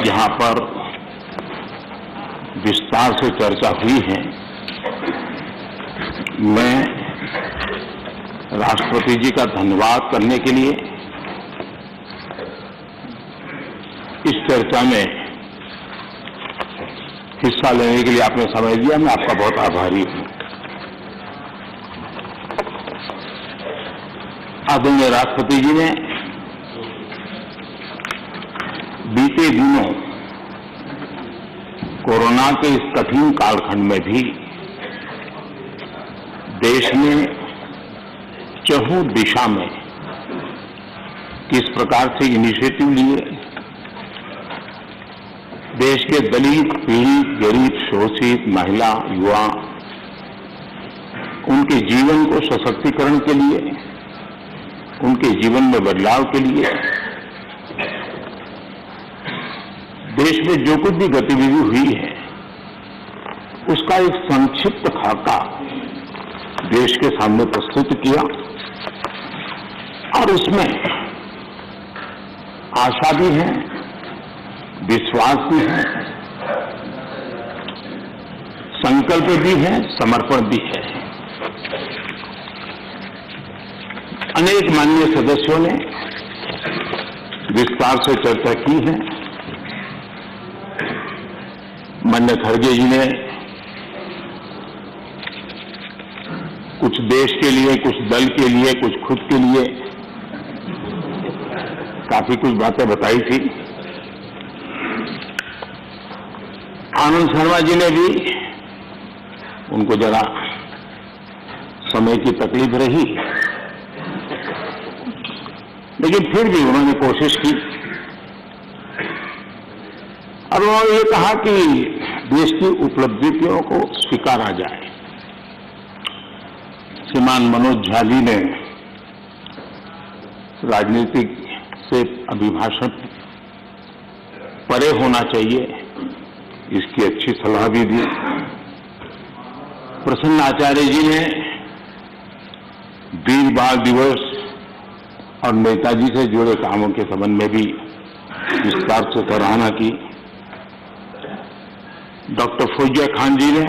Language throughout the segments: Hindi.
जहां पर विस्तार से चर्चा हुई है, मैं राष्ट्रपति जी का धन्यवाद करने के लिए इस चर्चा में हिस्सा लेने के लिए आपने समय दिया, मैं आपका बहुत आभारी हूं। आदरणीय राष्ट्रपति जी ने बीते दिनों कोरोना के इस कठिन कालखंड में भी देश में चहुं दिशा में किस प्रकार से इनिशिएटिव लिए, देश के दलित, पीड़ित, गरीब, शोषित, महिला, युवा, उनके जीवन को सशक्तिकरण के लिए, उनके जीवन में बदलाव के लिए देश में जो कुछ भी गतिविधि हुई है उसका एक संक्षिप्त खाका देश के सामने प्रस्तुत किया और उसमें आशा भी है, विश्वास भी है, संकल्प भी है, समर्पण भी है। अनेक माननीय सदस्यों ने विस्तार से चर्चा की है। माननीय खड़गे जी ने कुछ देश के लिए, कुछ दल के लिए, कुछ खुद के लिए काफी कुछ बातें बताई थी। आनंद शर्मा जी ने भी, उनको जरा समय की तकलीफ रही, लेकिन फिर भी उन्होंने कोशिश की और उन्होंने ये कहा कि देश की उपलब्धियों को स्वीकारा जाए। श्रीमान मनोज झा जी ने राजनीतिक से अभिभाषण परे होना चाहिए, इसकी अच्छी सलाह भी दी। प्रसन्न आचार्य जी ने वीर बाल दिवस और नेताजी से जुड़े कामों के संबंध में भी विस्तार से सराहना की। डॉक्टर फौजिया खान जी ने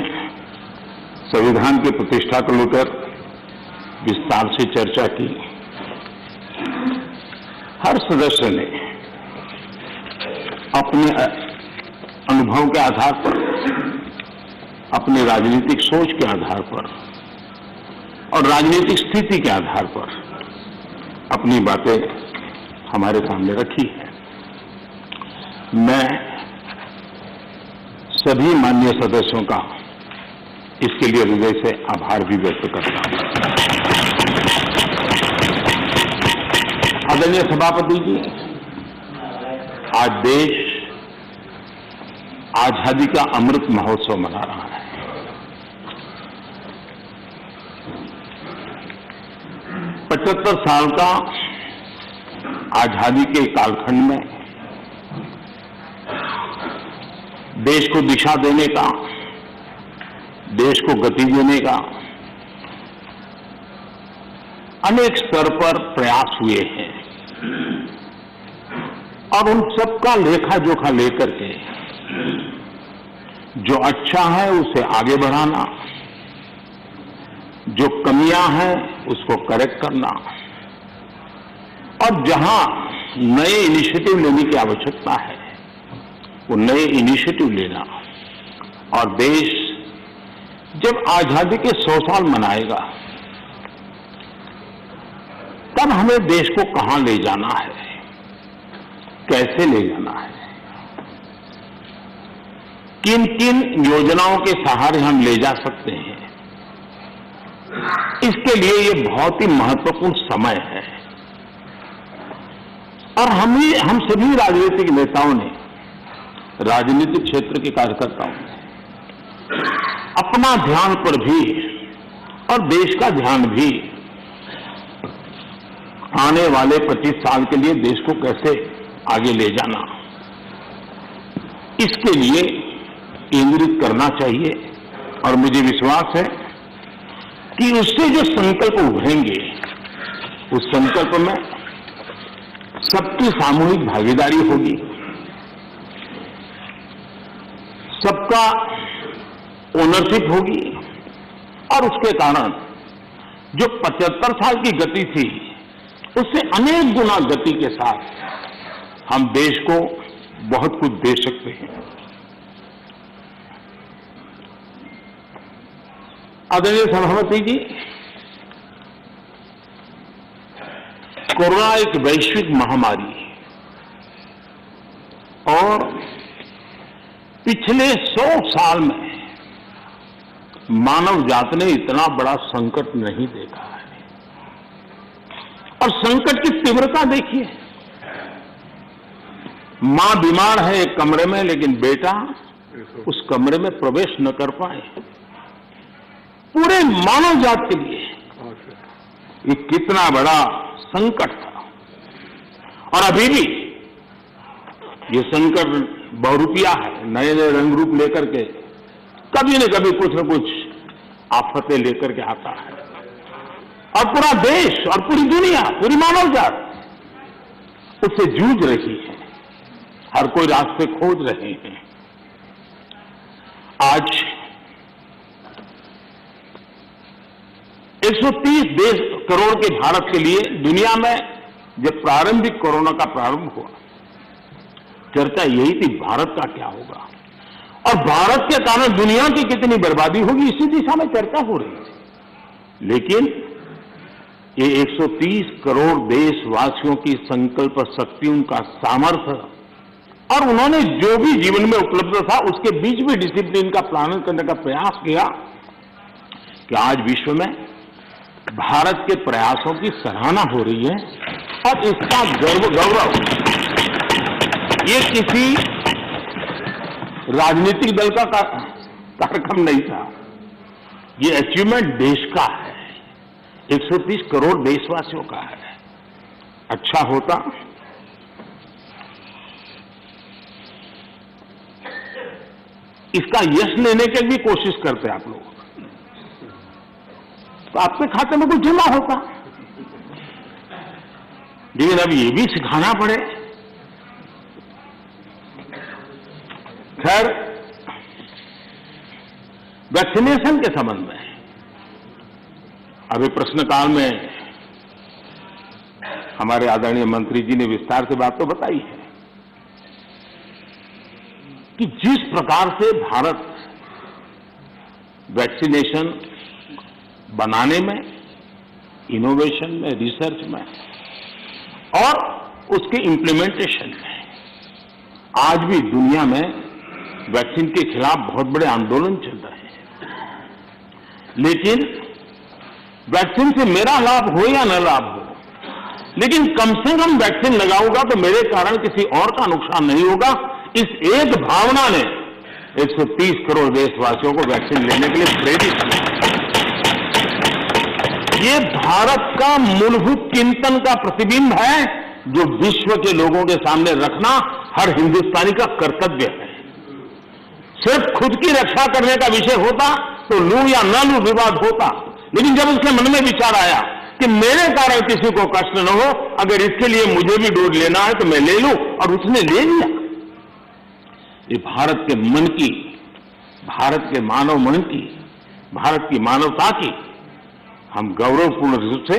संविधान की प्रतिष्ठा को लेकर विस्तार से चर्चा की। हर सदस्य ने अपने अनुभव के आधार पर, अपनी राजनीतिक सोच के आधार पर और राजनीतिक स्थिति के आधार पर अपनी बातें हमारे सामने रखी है। मैं सभी माननीय सदस्यों का इसके लिए हृदय से आभार भी व्यक्त करता हूं। आदरणीय सभापति जी, आज देश आजादी का अमृत महोत्सव मना रहा है। पचहत्तर साल का आजादी के कालखंड में देश को दिशा देने का, देश को गति देने का अनेक स्तर पर प्रयास हुए हैं और उन सबका लेखा जोखा लेकर के जो अच्छा है उसे आगे बढ़ाना, जो कमियां हैं उसको करेक्ट करना और जहां नए इनिशिएटिव लेने की आवश्यकता है वो नए इनिशिएटिव लेना। और देश जब आजादी के 100 साल मनाएगा तब हमें देश को कहां ले जाना है, कैसे ले जाना है, किन किन योजनाओं के सहारे हम ले जा सकते हैं, इसके लिए ये बहुत ही महत्वपूर्ण समय है। और हम सभी राजनीतिक नेताओं ने, राजनीतिक क्षेत्र के कार्यकर्ताओं ने अपना ध्यान पर भी और देश का ध्यान भी आने वाले 25 साल के लिए देश को कैसे आगे ले जाना, इसके लिए केंद्रित करना चाहिए। और मुझे विश्वास है कि उससे जो संकल्प उभरेंगे, उस संकल्प में सबकी सामूहिक भागीदारी होगी, सबका ओनरशिप होगी और उसके कारण जो 75 साल की गति थी उससे अनेक गुना गति के साथ हम देश को बहुत कुछ दे सकते हैं। आदरणीय सभापति जी, कोरोना एक वैश्विक महामारी है और पिछले 100 साल में मानव जात ने इतना बड़ा संकट नहीं देखा है। और संकट की तीव्रता देखिए, मां बीमार है एक कमरे में, लेकिन बेटा उस कमरे में प्रवेश न कर पाए। पूरे मानव जात के लिए ये कितना बड़ा संकट था। और अभी भी ये संकट बहुरूपिया है, नए नए रंग रूप लेकर के कभी न कभी कुछ न कुछ आफतें लेकर के आता है। और पूरा देश और पूरी दुनिया, पूरी मानव जात उससे जूझ रही है। हर कोई रास्ते खोज रहे हैं। आज 130 करोड़ के भारत के लिए दुनिया में जब प्रारंभिक कोरोना का प्रारंभ हुआ, चर्चा यही थी भारत का क्या होगा और भारत के कारण दुनिया की कितनी बर्बादी होगी, इसी दिशा में चर्चा हो रही थी। लेकिन ये 130 करोड़ देशवासियों की संकल्प शक्ति, उनका सामर्थ्य और उन्होंने जो भी जीवन में उपलब्ध था उसके बीच में डिसिप्लिन का पालन करने का प्रयास किया कि आज विश्व में भारत के प्रयासों की सराहना हो रही है। और इसका गौरव ये किसी राजनीतिक दल का कार्यक्रम नहीं था, ये अचीवमेंट देश का है, 130 करोड़ देशवासियों का है। अच्छा होता इसका यश लेने की भी कोशिश करते आप लोग, तो आपके खाते में कुछ जमा होता। लेकिन अब ये भी सिखाना पड़े। खैर, वैक्सीनेशन के संबंध में अभी प्रश्नकाल में हमारे आदरणीय मंत्री जी ने विस्तार से बात तो बताई है कि जिस प्रकार से भारत वैक्सीनेशन बनाने में, इनोवेशन में, रिसर्च में और उसके इम्प्लीमेंटेशन में आज भी दुनिया में वैक्सीन के खिलाफ बहुत बड़े आंदोलन चल रहे हैं। लेकिन वैक्सीन से मेरा लाभ हो या न लाभ हो, लेकिन कम से कम वैक्सीन लगाऊंगा तो मेरे कारण किसी और का नुकसान नहीं होगा। इस एक भावना ने 130 करोड़ देशवासियों को वैक्सीन लेने के लिए प्रेरित किया। ये भारत का मूलभूत चिंतन का प्रतिबिंब है जो विश्व के लोगों के सामने रखना हर हिंदुस्तानी का कर्तव्य है। सिर्फ खुद की रक्षा करने का विषय होता तो लूं या न लूं विवाद होता, लेकिन जब उसके मन में विचार आया कि मेरे कारण किसी को कष्ट न हो, अगर इसके लिए मुझे भी डोज लेना है तो मैं ले लूं, और उसने ले लिया। ये भारत के मन की, भारत के मानव मन की, भारत की मानवता की हम गौरवपूर्ण रूप से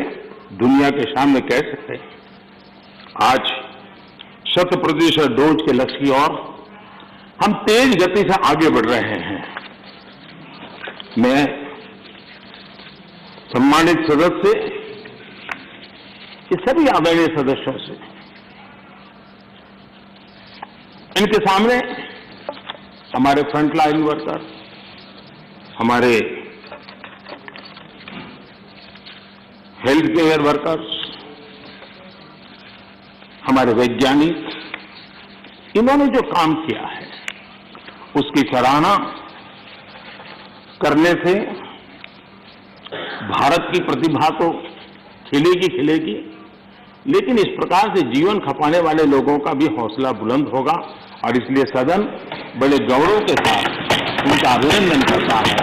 दुनिया के सामने कह सकते हैं। आज 100% डोज के लक्ष्य की ओर हम तेज गति से आगे बढ़ रहे हैं। मैं सम्मानित सदस्य, ये सभी आदरणीय सदस्यों से, इनके सामने हमारे फ्रंटलाइन वर्कर, हमारे हेल्थ केयर वर्कर्स, हमारे वैज्ञानिक, इन्होंने जो काम किया है उसकी सराहना करने से भारत की प्रतिभा तो खिलेगी, लेकिन इस प्रकार से जीवन खपाने वाले लोगों का भी हौसला बुलंद होगा। और इसलिए सदन बड़े गौरव के साथ उनका अभिनंदन करता है,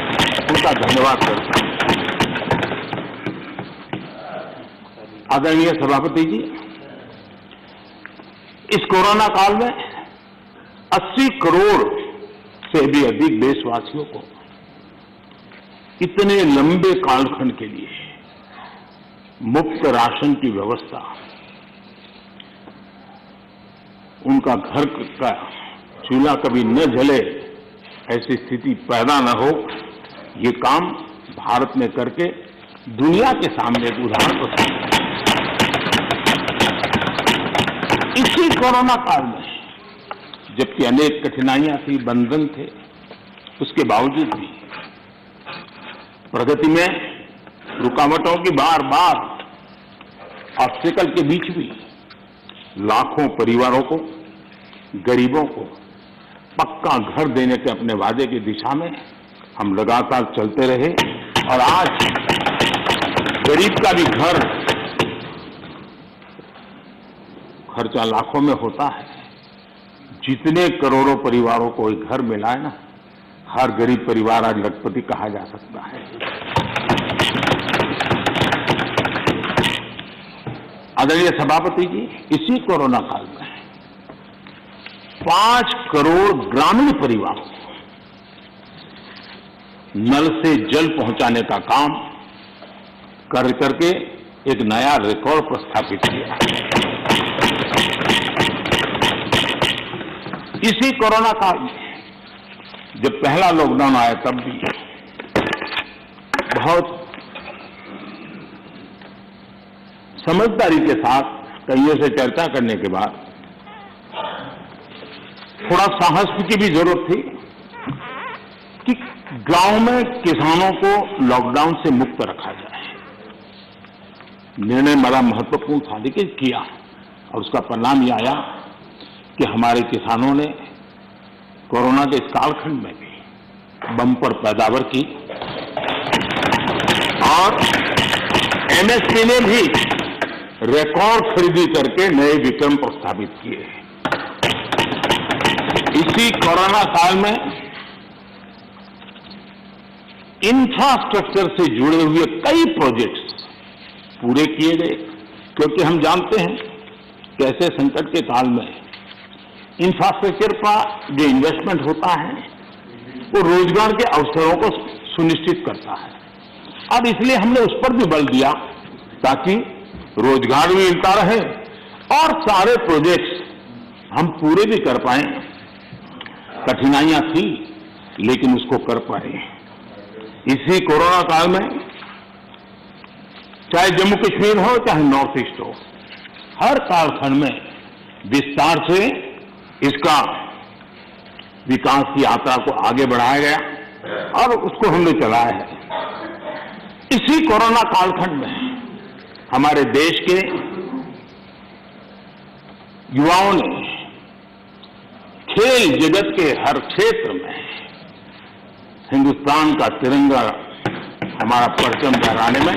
उनका धन्यवाद करता है। आदरणीय सभापति जी, इस कोरोना काल में 80 करोड़ से भी अधिक देशवासियों को इतने लंबे कालखंड के लिए मुफ्त राशन की व्यवस्था, उनका घर का चूल्हा कभी न जले, ऐसी स्थिति पैदा न हो, ये काम भारत ने करके दुनिया के सामने एक उदाहरण प्रस्तुत किया। इसी कोरोना काल में जबकि अनेक कठिनाइयां थी, बंधन थे, उसके बावजूद भी प्रगति में रुकावटों की बार बार ऑब्स्टिकल के बीच भी लाखों परिवारों को, गरीबों को पक्का घर देने के अपने वादे की दिशा में हम लगातार चलते रहे और आज गरीब का भी घर खर्चा लाखों में होता है। जितने करोड़ों परिवारों को एक घर मिला है ना, हर गरीब परिवार आज लखपति कहा जा सकता है। आदरणीय सभापति जी, इसी कोरोना काल में 5 करोड़ ग्रामीण परिवारों को नल से जल पहुंचाने का काम कर करके एक नया रिकॉर्ड प्रस्थापित किया। इसी कोरोना काल में जब पहला लॉकडाउन आया तब भी बहुत समझदारी के साथ कईयों से चर्चा करने के बाद थोड़ा साहस की भी जरूरत थी कि गांव में किसानों को लॉकडाउन से मुक्त रखा जाए। निर्णय बड़ा महत्वपूर्ण था, लेकिन किया और उसका परिणाम यह आया कि हमारे किसानों ने कोरोना के इस कालखंड में भी बम्पर पैदावार की और एमएसपी ने भी रिकॉर्ड खरीदी करके नए विक्रम प्रस्तावित किए। इसी कोरोना काल में इंफ्रास्ट्रक्चर से जुड़े हुए कई प्रोजेक्ट्स पूरे किए गए, क्योंकि हम जानते हैं कि ऐसे संकट के काल में इंफ्रास्ट्रक्चर का जो इन्वेस्टमेंट होता है वो रोजगार के अवसरों को सुनिश्चित करता है और इसलिए हमने उस पर भी बल दिया ताकि रोजगार भी मिलता रहे और सारे प्रोजेक्ट्स हम पूरे भी कर पाए। कठिनाइयां थी लेकिन उसको कर पाए। इसी कोरोना काल में चाहे जम्मू कश्मीर हो चाहे नॉर्थ ईस्ट हो, हर कालखंड में विस्तार से इसका विकास की यात्रा को आगे बढ़ाया गया और उसको हमने चलाया है। इसी कोरोना कालखंड में हमारे देश के युवाओं ने खेल जगत के हर क्षेत्र में हिंदुस्तान का तिरंगा, हमारा परचम लहराने में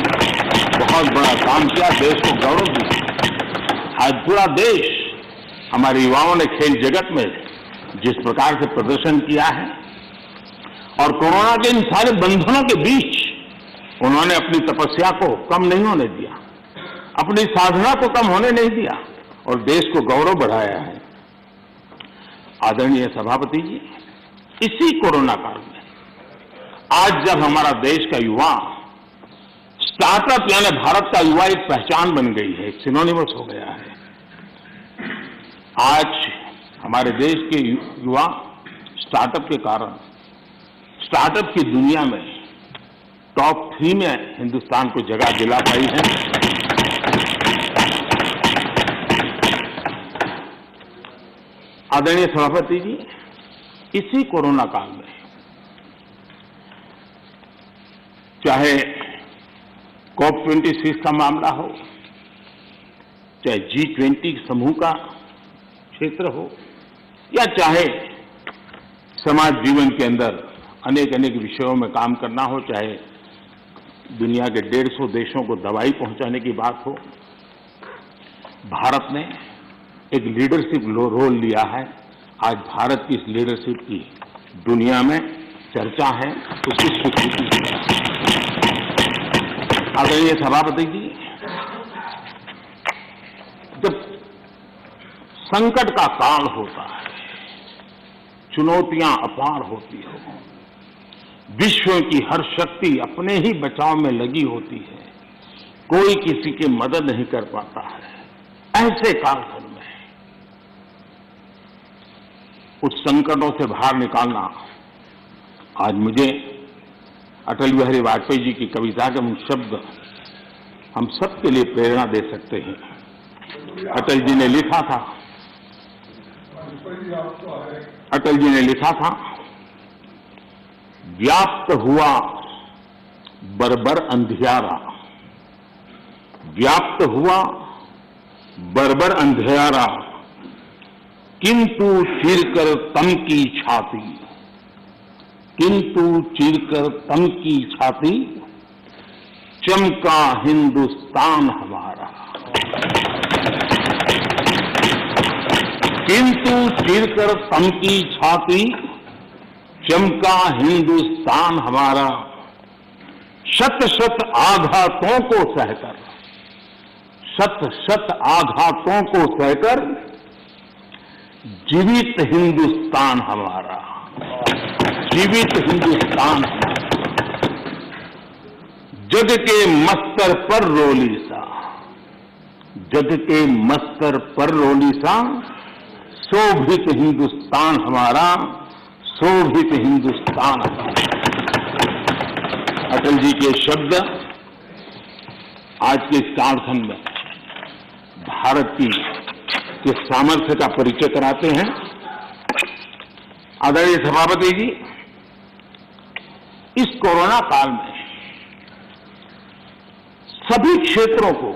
बहुत बड़ा काम किया, देश को गौरव दिया। आज पूरा देश हमारे युवाओं ने खेल जगत में जिस प्रकार से प्रदर्शन किया है और कोरोना के इन सारे बंधनों के बीच उन्होंने अपनी तपस्या को कम नहीं होने दिया, अपनी साधना को कम होने नहीं दिया और देश को गौरव बढ़ाया है। आदरणीय सभापति जी, इसी कोरोना काल में आज जब हमारा देश का युवा स्टार्टअप यानी भारत का युवा एक पहचान बन गई है, एक सिनोनिमस हो गया है। आज हमारे देश के युवा स्टार्टअप के कारण स्टार्टअप की दुनिया में टॉप 3 में हिंदुस्तान को जगह दिला पाई है। आदरणीय सभापति जी, इसी कोरोना काल में चाहे COP26 का मामला हो, चाहे G20 समूह का क्षेत्र हो या चाहे समाज जीवन के अंदर अनेक अनेक विषयों में काम करना हो, चाहे दुनिया के 150 देशों को दवाई पहुंचाने की बात हो, भारत ने एक लीडरशिप रोल लिया है। आज भारत की इस लीडरशिप की दुनिया में चर्चा है, उसकी स्वीकृति है। आदरणीय सभापति जी, जब संकट का काल होता है चुनौतियां अपार होती हो, विश्व की हर शक्ति अपने ही बचाव में लगी होती है, कोई किसी की मदद नहीं कर पाता है, ऐसे कालखंड में कुछ संकटों से बाहर निकालना, आज मुझे अटल बिहारी वाजपेयी जी की कविता के उन शब्द हम सबके लिए प्रेरणा दे सकते हैं। अटल जी ने लिखा था, व्याप्त हुआ बर्बर अंधियारा, व्याप्त हुआ बर्बर अंधियारा, किंतु चीरकर तम की छाती, किंतु चीरकर तम की छाती, चमका हिंदुस्तान हमारा। किंतु चीरकर तम की छाती, चमका हिंदुस्तान हमारा, शत शत आघातों को सहकर, शत शत आघातों को सहकर, जीवित हिंदुस्तान हमारा, जीवित हिंदुस्तान हमारा। जग के मस्तर पर रोली सा, जग के मस्तर पर रोली सा, शोभित हिंदुस्तान हमारा, शोभित हिंदुस्तान हमारा। अटल जी के शब्द आज के इस कालखंड में भारत के सामर्थ्य का परिचय कराते हैं। आदरणीय सभापति जी, इस कोरोना काल में सभी क्षेत्रों को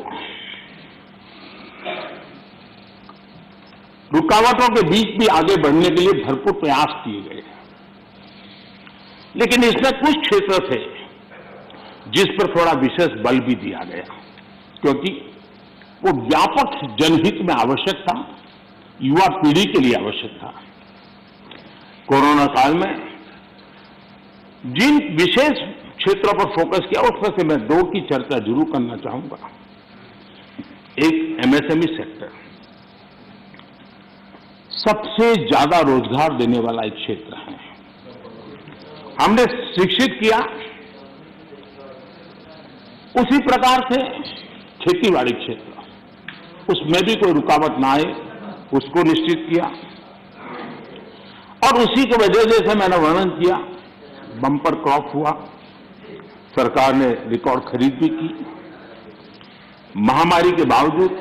रुकावटों के बीच भी आगे बढ़ने के लिए भरपूर प्रयास किए गए, लेकिन इसमें कुछ क्षेत्र थे जिस पर थोड़ा विशेष बल भी दिया गया, क्योंकि वो व्यापक जनहित में आवश्यक था, युवा पीढ़ी के लिए आवश्यक था। कोरोना काल में जिन विशेष क्षेत्रों पर फोकस किया, उसमें से मैं दो की चर्चा जरूर करना चाहूंगा। एक एमएसएमई सेक्टर, सबसे ज्यादा रोजगार देने वाला एक क्षेत्र है। हमने शिक्षित किया, उसी प्रकार से खेतीबाड़ी क्षेत्र, उसमें भी कोई रुकावट ना आए उसको निश्चित किया, और उसी की वजह से मैंने वर्णन किया, बम्पर क्रॉप हुआ, सरकार ने रिकॉर्ड खरीद भी की। महामारी के बावजूद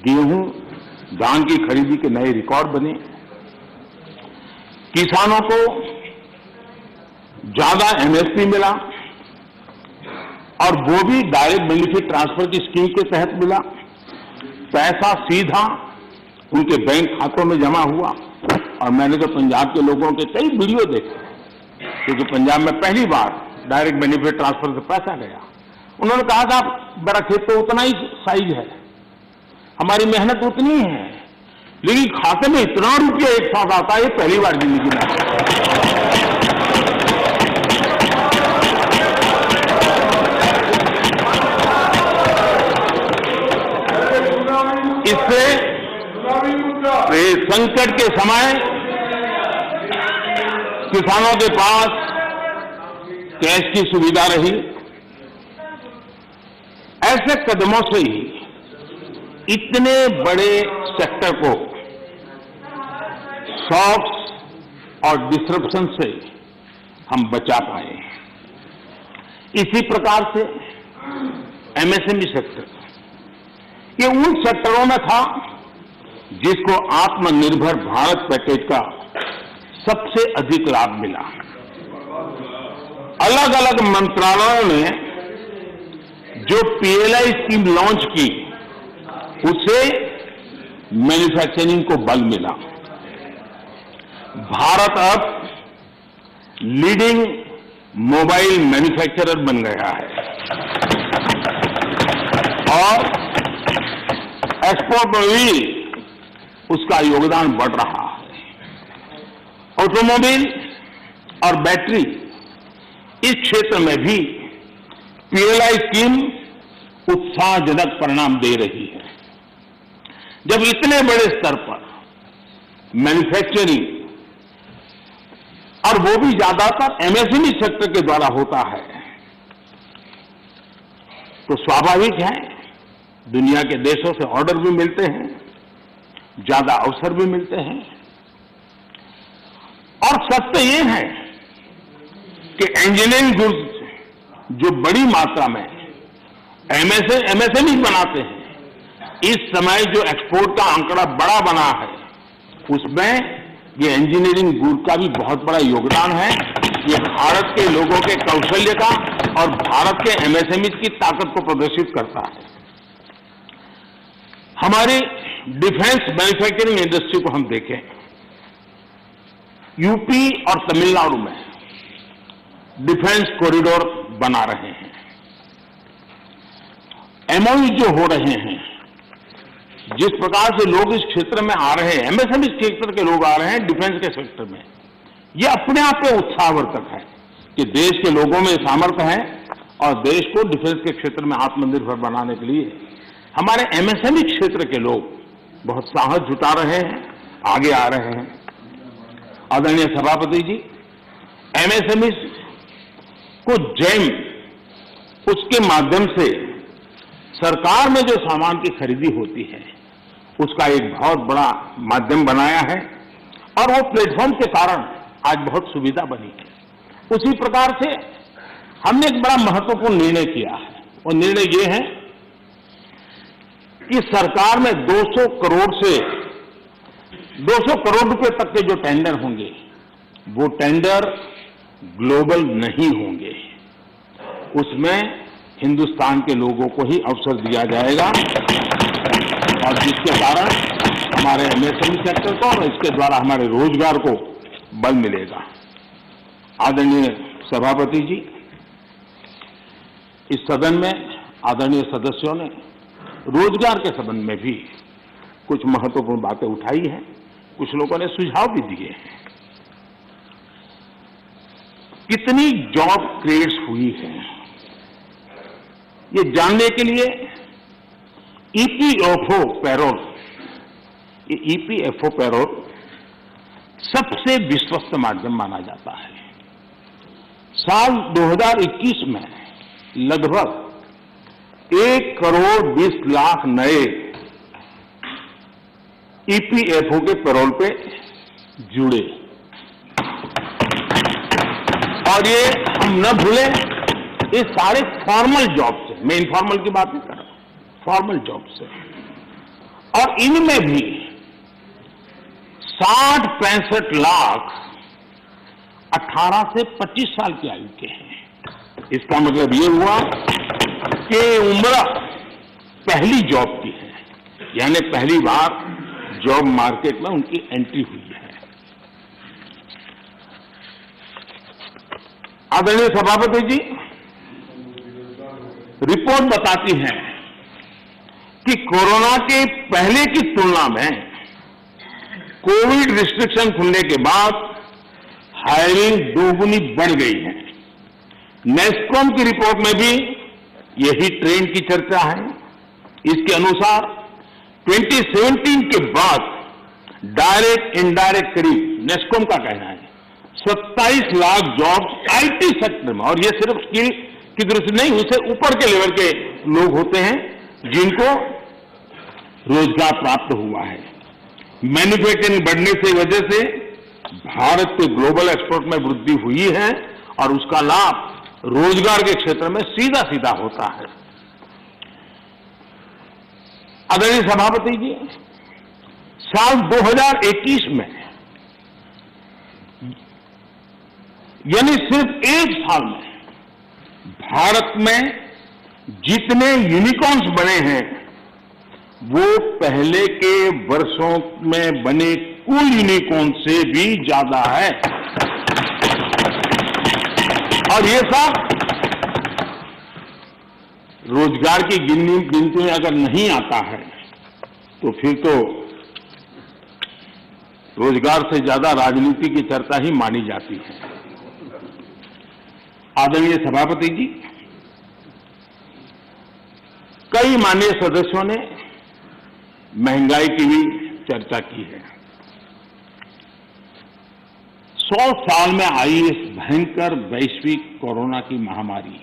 गेहूं, धान की खरीदी के नए रिकॉर्ड बने, किसानों को ज्यादा एमएसपी मिला, और वो भी डायरेक्ट बेनिफिट ट्रांसफर की स्कीम के तहत मिला। पैसा सीधा उनके बैंक खातों में जमा हुआ, और मैंने तो पंजाब के लोगों के कई वीडियो देखे, क्योंकि पंजाब में पहली बार डायरेक्ट बेनिफिट ट्रांसफर से पैसा गया। उन्होंने कहा था, मेरा खेत तो उतना ही साइज है, हमारी मेहनत उतनी ही है, लेकिन खाते में इतना रुपया एक साथ आता है, पहली बार जिंदगी में। इससे संकट के समय किसानों के पास कैश की सुविधा रही। ऐसे कदमों से ही इतने बड़े सेक्टर को शॉक्स और डिसरप्शन से हम बचा पाए। इसी प्रकार से एमएसएमई सेक्टर, ये उन सेक्टरों में था जिसको आत्मनिर्भर भारत पैकेज का सबसे अधिक लाभ मिला। अलग अलग मंत्रालयों ने जो पीएलआई स्कीम लॉन्च की, उससे मैन्युफैक्चरिंग को बल मिला। भारत अब लीडिंग मोबाइल मैन्युफैक्चरर बन गया है, और एक्सपोर्ट में भी उसका योगदान बढ़ रहा है। ऑटोमोबाइल और बैटरी, इस क्षेत्र में भी पीएलआई स्कीम उत्साहजनक परिणाम दे रही है। जब इतने बड़े स्तर पर मैन्युफैक्चरिंग और वो भी ज्यादातर एमएसएमई सेक्टर के द्वारा होता है। तो स्वाभाविक है, दुनिया के देशों से ऑर्डर भी मिलते हैं, ज्यादा अवसर भी मिलते हैं। और सत्य ये है कि इंजीनियरिंग गुड्स जो बड़ी मात्रा में एमएसएमई बनाते हैं, इस समय जो एक्सपोर्ट का आंकड़ा बड़ा बना है, उसमें ये इंजीनियरिंग गुड का भी बहुत बड़ा योगदान है। ये भारत के लोगों के कौशल्य का और भारत के एमएसएमई की ताकत को प्रदर्शित करता है। हमारी डिफेंस मैन्युफैक्चरिंग इंडस्ट्री को हम देखें, यूपी और तमिलनाडु में डिफेंस कॉरिडोर बना रहे हैं, एमओयू जो हो रहे हैं, जिस प्रकार से लोग इस क्षेत्र में आ रहे हैं, एमएसएमई क्षेत्र के लोग आ रहे हैं डिफेंस के सेक्टर में, ये अपने आप में उत्साहवर्धक है कि देश के लोगों में सामर्थ्य है और देश को डिफेंस के क्षेत्र में आत्मनिर्भर बनाने के लिए हमारे एमएसएमई क्षेत्र के लोग बहुत साहस जुटा रहे हैं, आगे आ रहे हैं। आदरणीय सभापति जी, एमएसएमई को जैम, उसके माध्यम से सरकार में जो सामान की खरीदी होती है, उसका एक बहुत बड़ा माध्यम बनाया है और वो प्लेटफॉर्म के कारण आज बहुत सुविधा बनी है। उसी प्रकार से हमने एक बड़ा महत्वपूर्ण निर्णय किया है, और निर्णय ये है कि सरकार में 200 करोड़ से 200 करोड़ रुपए तक के जो टेंडर होंगे, वो टेंडर ग्लोबल नहीं होंगे, उसमें हिंदुस्तान के लोगों को ही अवसर दिया जाएगा, और जिसके कारण हमारे एमएसएमई सेक्टर को और इसके द्वारा हमारे रोजगार को बल मिलेगा। आदरणीय सभापति जी, इस सदन में आदरणीय सदस्यों ने रोजगार के संबंध में भी कुछ महत्वपूर्ण बातें उठाई हैं, कुछ लोगों ने सुझाव भी दिए हैं। कितनी जॉब क्रिएट्स हुई है, ये जानने के लिए ईपीएफओ पैरोल, ये ईपीएफओ पैरोल सबसे विश्वस्त माध्यम माना जाता है। साल 2021 में लगभग 1 करोड़ 20 लाख नए ईपीएफओ के पैरोल पे जुड़े, और ये हम न भूलें, ये सारे फॉर्मल जॉब से, मैं इनफॉर्मल की बात नहीं कर रहा, फॉर्मल जॉब से, और इनमें भी 60-65 लाख 18 से 25 साल की आयु के हैं। इसका मतलब ये हुआ कि उम्र पहली जॉब की है, यानी पहली बार जॉब मार्केट में उनकी एंट्री हुई है। आदरणीय सभापति जी, रिपोर्ट बताती है कि कोरोना के पहले की तुलना में कोविड रिस्ट्रिक्शन खुलने के बाद हायरिंग दोगुनी बढ़ गई है। नेस्कॉम की रिपोर्ट में भी यही ट्रेंड की चर्चा है। इसके अनुसार 2017 के बाद डायरेक्ट इनडायरेक्ट करीब, नेस्कॉम का कहना है, 27 लाख जॉब्स आईटी सेक्टर में, और ये सिर्फ स्किल की दृष्टि नहीं, उससे ऊपर के लेवल के लोग होते हैं जिनको रोजगार प्राप्त हुआ है। मैन्युफैक्चरिंग बढ़ने की वजह से भारत के ग्लोबल एक्सपोर्ट में वृद्धि हुई है, और उसका लाभ रोजगार के क्षेत्र में सीधा सीधा होता है। आदरणीय सभापति जी, साल 2021 में, यानी सिर्फ एक साल में, भारत में जितने यूनिकॉर्न्स बने हैं, वो पहले के वर्षों में बने कुल यूनिकॉर्न से भी ज्यादा है। और ये सब रोजगार की गिनती में अगर नहीं आता है, तो फिर तो रोजगार से ज्यादा राजनीति की चर्चा ही मानी जाती है। आदरणीय सभापति जी, कई माननीय सदस्यों ने महंगाई की भी चर्चा की है। 100 साल में आई इस भयंकर वैश्विक कोरोना की महामारी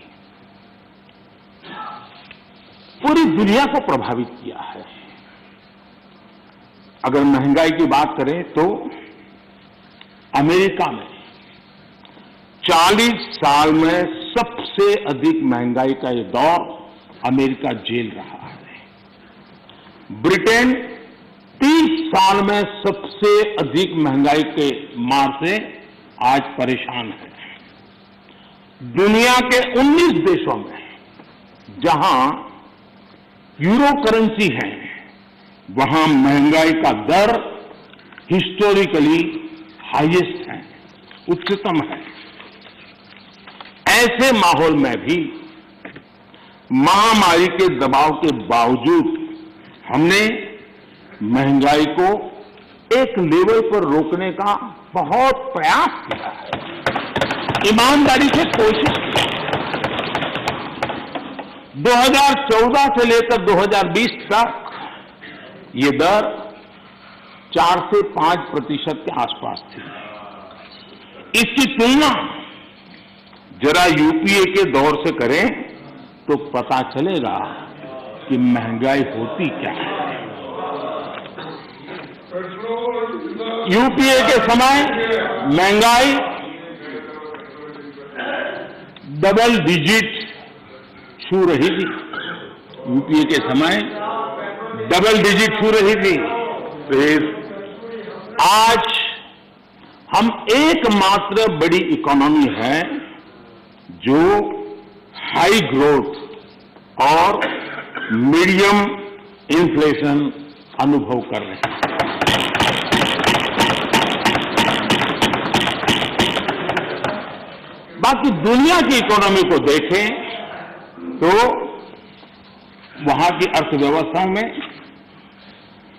पूरी दुनिया को प्रभावित किया है। अगर महंगाई की बात करें तो अमेरिका में 40 साल में सबसे अधिक महंगाई का ये दौर अमेरिका झेल रहा है। ब्रिटेन 30 साल में सबसे अधिक महंगाई के मार से आज परेशान है। दुनिया के 19 देशों में जहां यूरो करेंसी है, वहां महंगाई का दर हिस्टोरिकली हाईएस्ट है, उच्चतम है। ऐसे माहौल में भी महामारी के दबाव के बावजूद हमने महंगाई को एक लेवल पर रोकने का बहुत प्रयास किया है, ईमानदारी से कोशिश की। 2014 से लेकर 2020 तक ये दर 4 से 5% के आसपास थी। इसकी तुलना जरा यूपीए के दौर से करें तो पता चलेगा कि महंगाई होती क्या है। यूपीए के समय महंगाई डबल डिजिट छू रही थी। यूपीए के समय डबल डिजिट छू रही थी। फिर आज हम एकमात्र बड़ी इकोनॉमी है जो हाई ग्रोथ और मीडियम इन्फ्लेशन अनुभव कर रहे हैं। बाकी दुनिया की इकोनॉमी को देखें तो वहां की अर्थव्यवस्थाओं में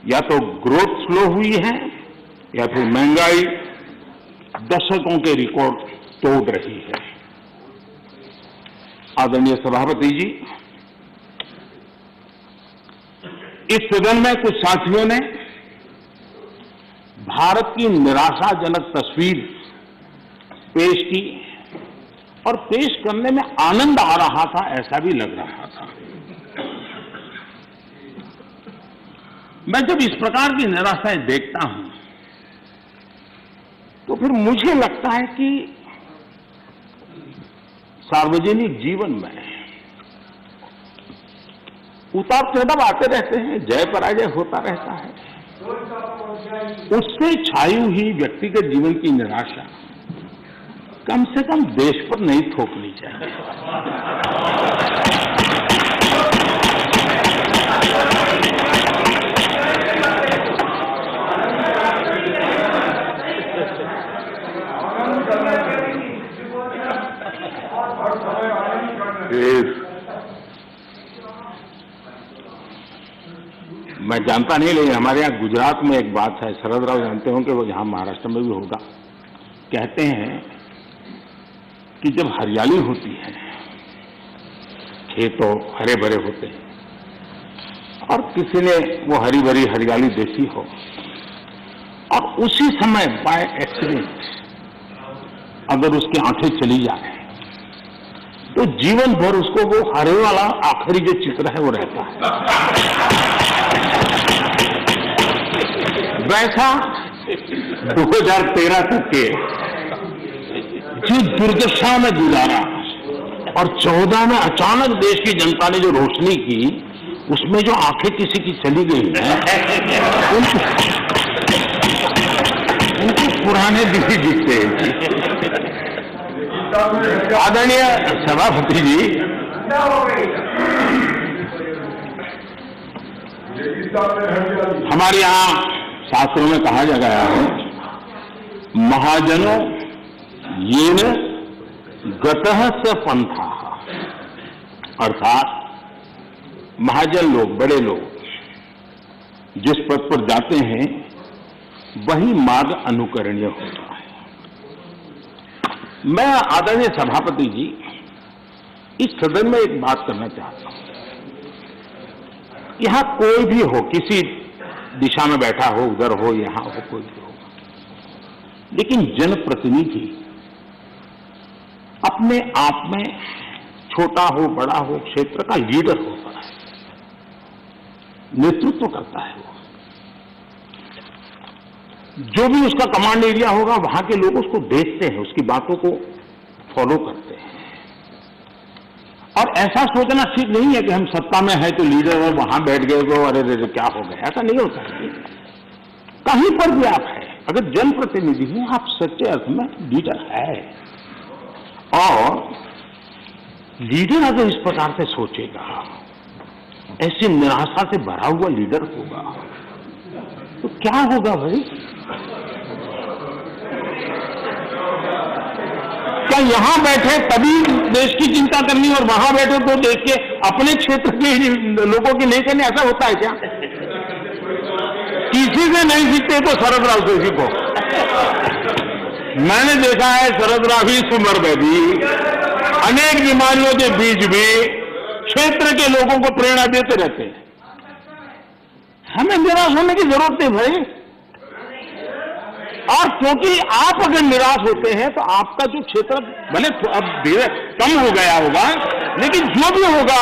या तो ग्रोथ स्लो हुई है या फिर महंगाई दशकों के रिकॉर्ड तोड़ रही है। आदरणीय सभापति जी, इस सदन में कुछ साथियों ने भारत की निराशाजनक तस्वीर पेश की और पेश करने में आनंद आ रहा था, ऐसा भी लग रहा था। मैं जब इस प्रकार की निराशाएं देखता हूं तो फिर मुझे लगता है कि सार्वजनिक जीवन में उतार चढ़ाव आते रहते हैं, जय पराजय होता रहता है। उससे छाई हुई व्यक्तिगत जीवन की निराशा कम से कम देश पर नहीं थोपनी चाहिए। मैं जानता नहीं, लेकिन हमारे यहाँ गुजरात में एक बात है, शरद राव जानते होंगे, वो यहाँ महाराष्ट्र में भी होगा। कहते हैं कि जब हरियाली होती है, खेतों हरे भरे होते हैं और किसी ने वो हरी भरी हरियाली देखी हो और उसी समय बाय एक्सीडेंट अगर उसकी आंखें चली जाए तो जीवन भर उसको वो हरे वाला आखिरी जो चित्र है वो रहता है। वैसा 2013 तक के जिस दुर्दशा में गुजारा और 14 में अचानक देश की जनता ने जो रोशनी की, उसमें जो आंखें किसी की चली गई है, उनको पुराने दिन दिखते हैं। आदरणीय सभापति जी, हमारे यहाँ शास्त्रों में कहा जा गया है, महाजनों येन गतः स पंथा, अर्थात महाजन लोग, बड़े लोग जिस पद पर जाते हैं वही मार्ग अनुकरणीय होता है। मैं आदरणीय सभापति जी इस सदन में एक बात करना चाहता हूं। यहां कोई भी हो, किसी दिशा में बैठा हो, उधर हो, यहां हो, कोई भी हो, लेकिन जनप्रतिनिधि अपने आप में छोटा हो बड़ा हो क्षेत्र का लीडर होता है, नेतृत्व करता है। वो जो भी उसका कमांड एरिया होगा वहां के लोग उसको देखते हैं, उसकी बातों को फॉलो करते हैं। और ऐसा सोचना ठीक नहीं है कि हम सत्ता में है तो लीडर और वहां बैठ गए तो अरे क्या हो गया, ऐसा नहीं होता है। कहीं पर भी आप है, अगर जनप्रतिनिधि हैं आप सच्चे अर्थ में लीडर है। और लीडर अगर इस प्रकार से सोचेगा, ऐसी निराशा से भरा हुआ लीडर होगा तो क्या होगा भाई? क्या यहां बैठे तभी देश की चिंता करनी और वहां बैठे तो देश के अपने क्षेत्र के लोगों की नहीं करनी, ऐसा होता है क्या? किसी से नहीं सीखते तो शरद राव से सीखो। मैंने देखा है शरद राव ही सुमर में भी अनेक बीमारियों के बीच भी क्षेत्र के लोगों को प्रेरणा देते रहते हैं। हमें निराश होने की जरूरत नहीं भाई। और क्योंकि आप अगर निराश होते हैं तो आपका जो क्षेत्र भले अब धीरे कम हो गया होगा, लेकिन जो भी होगा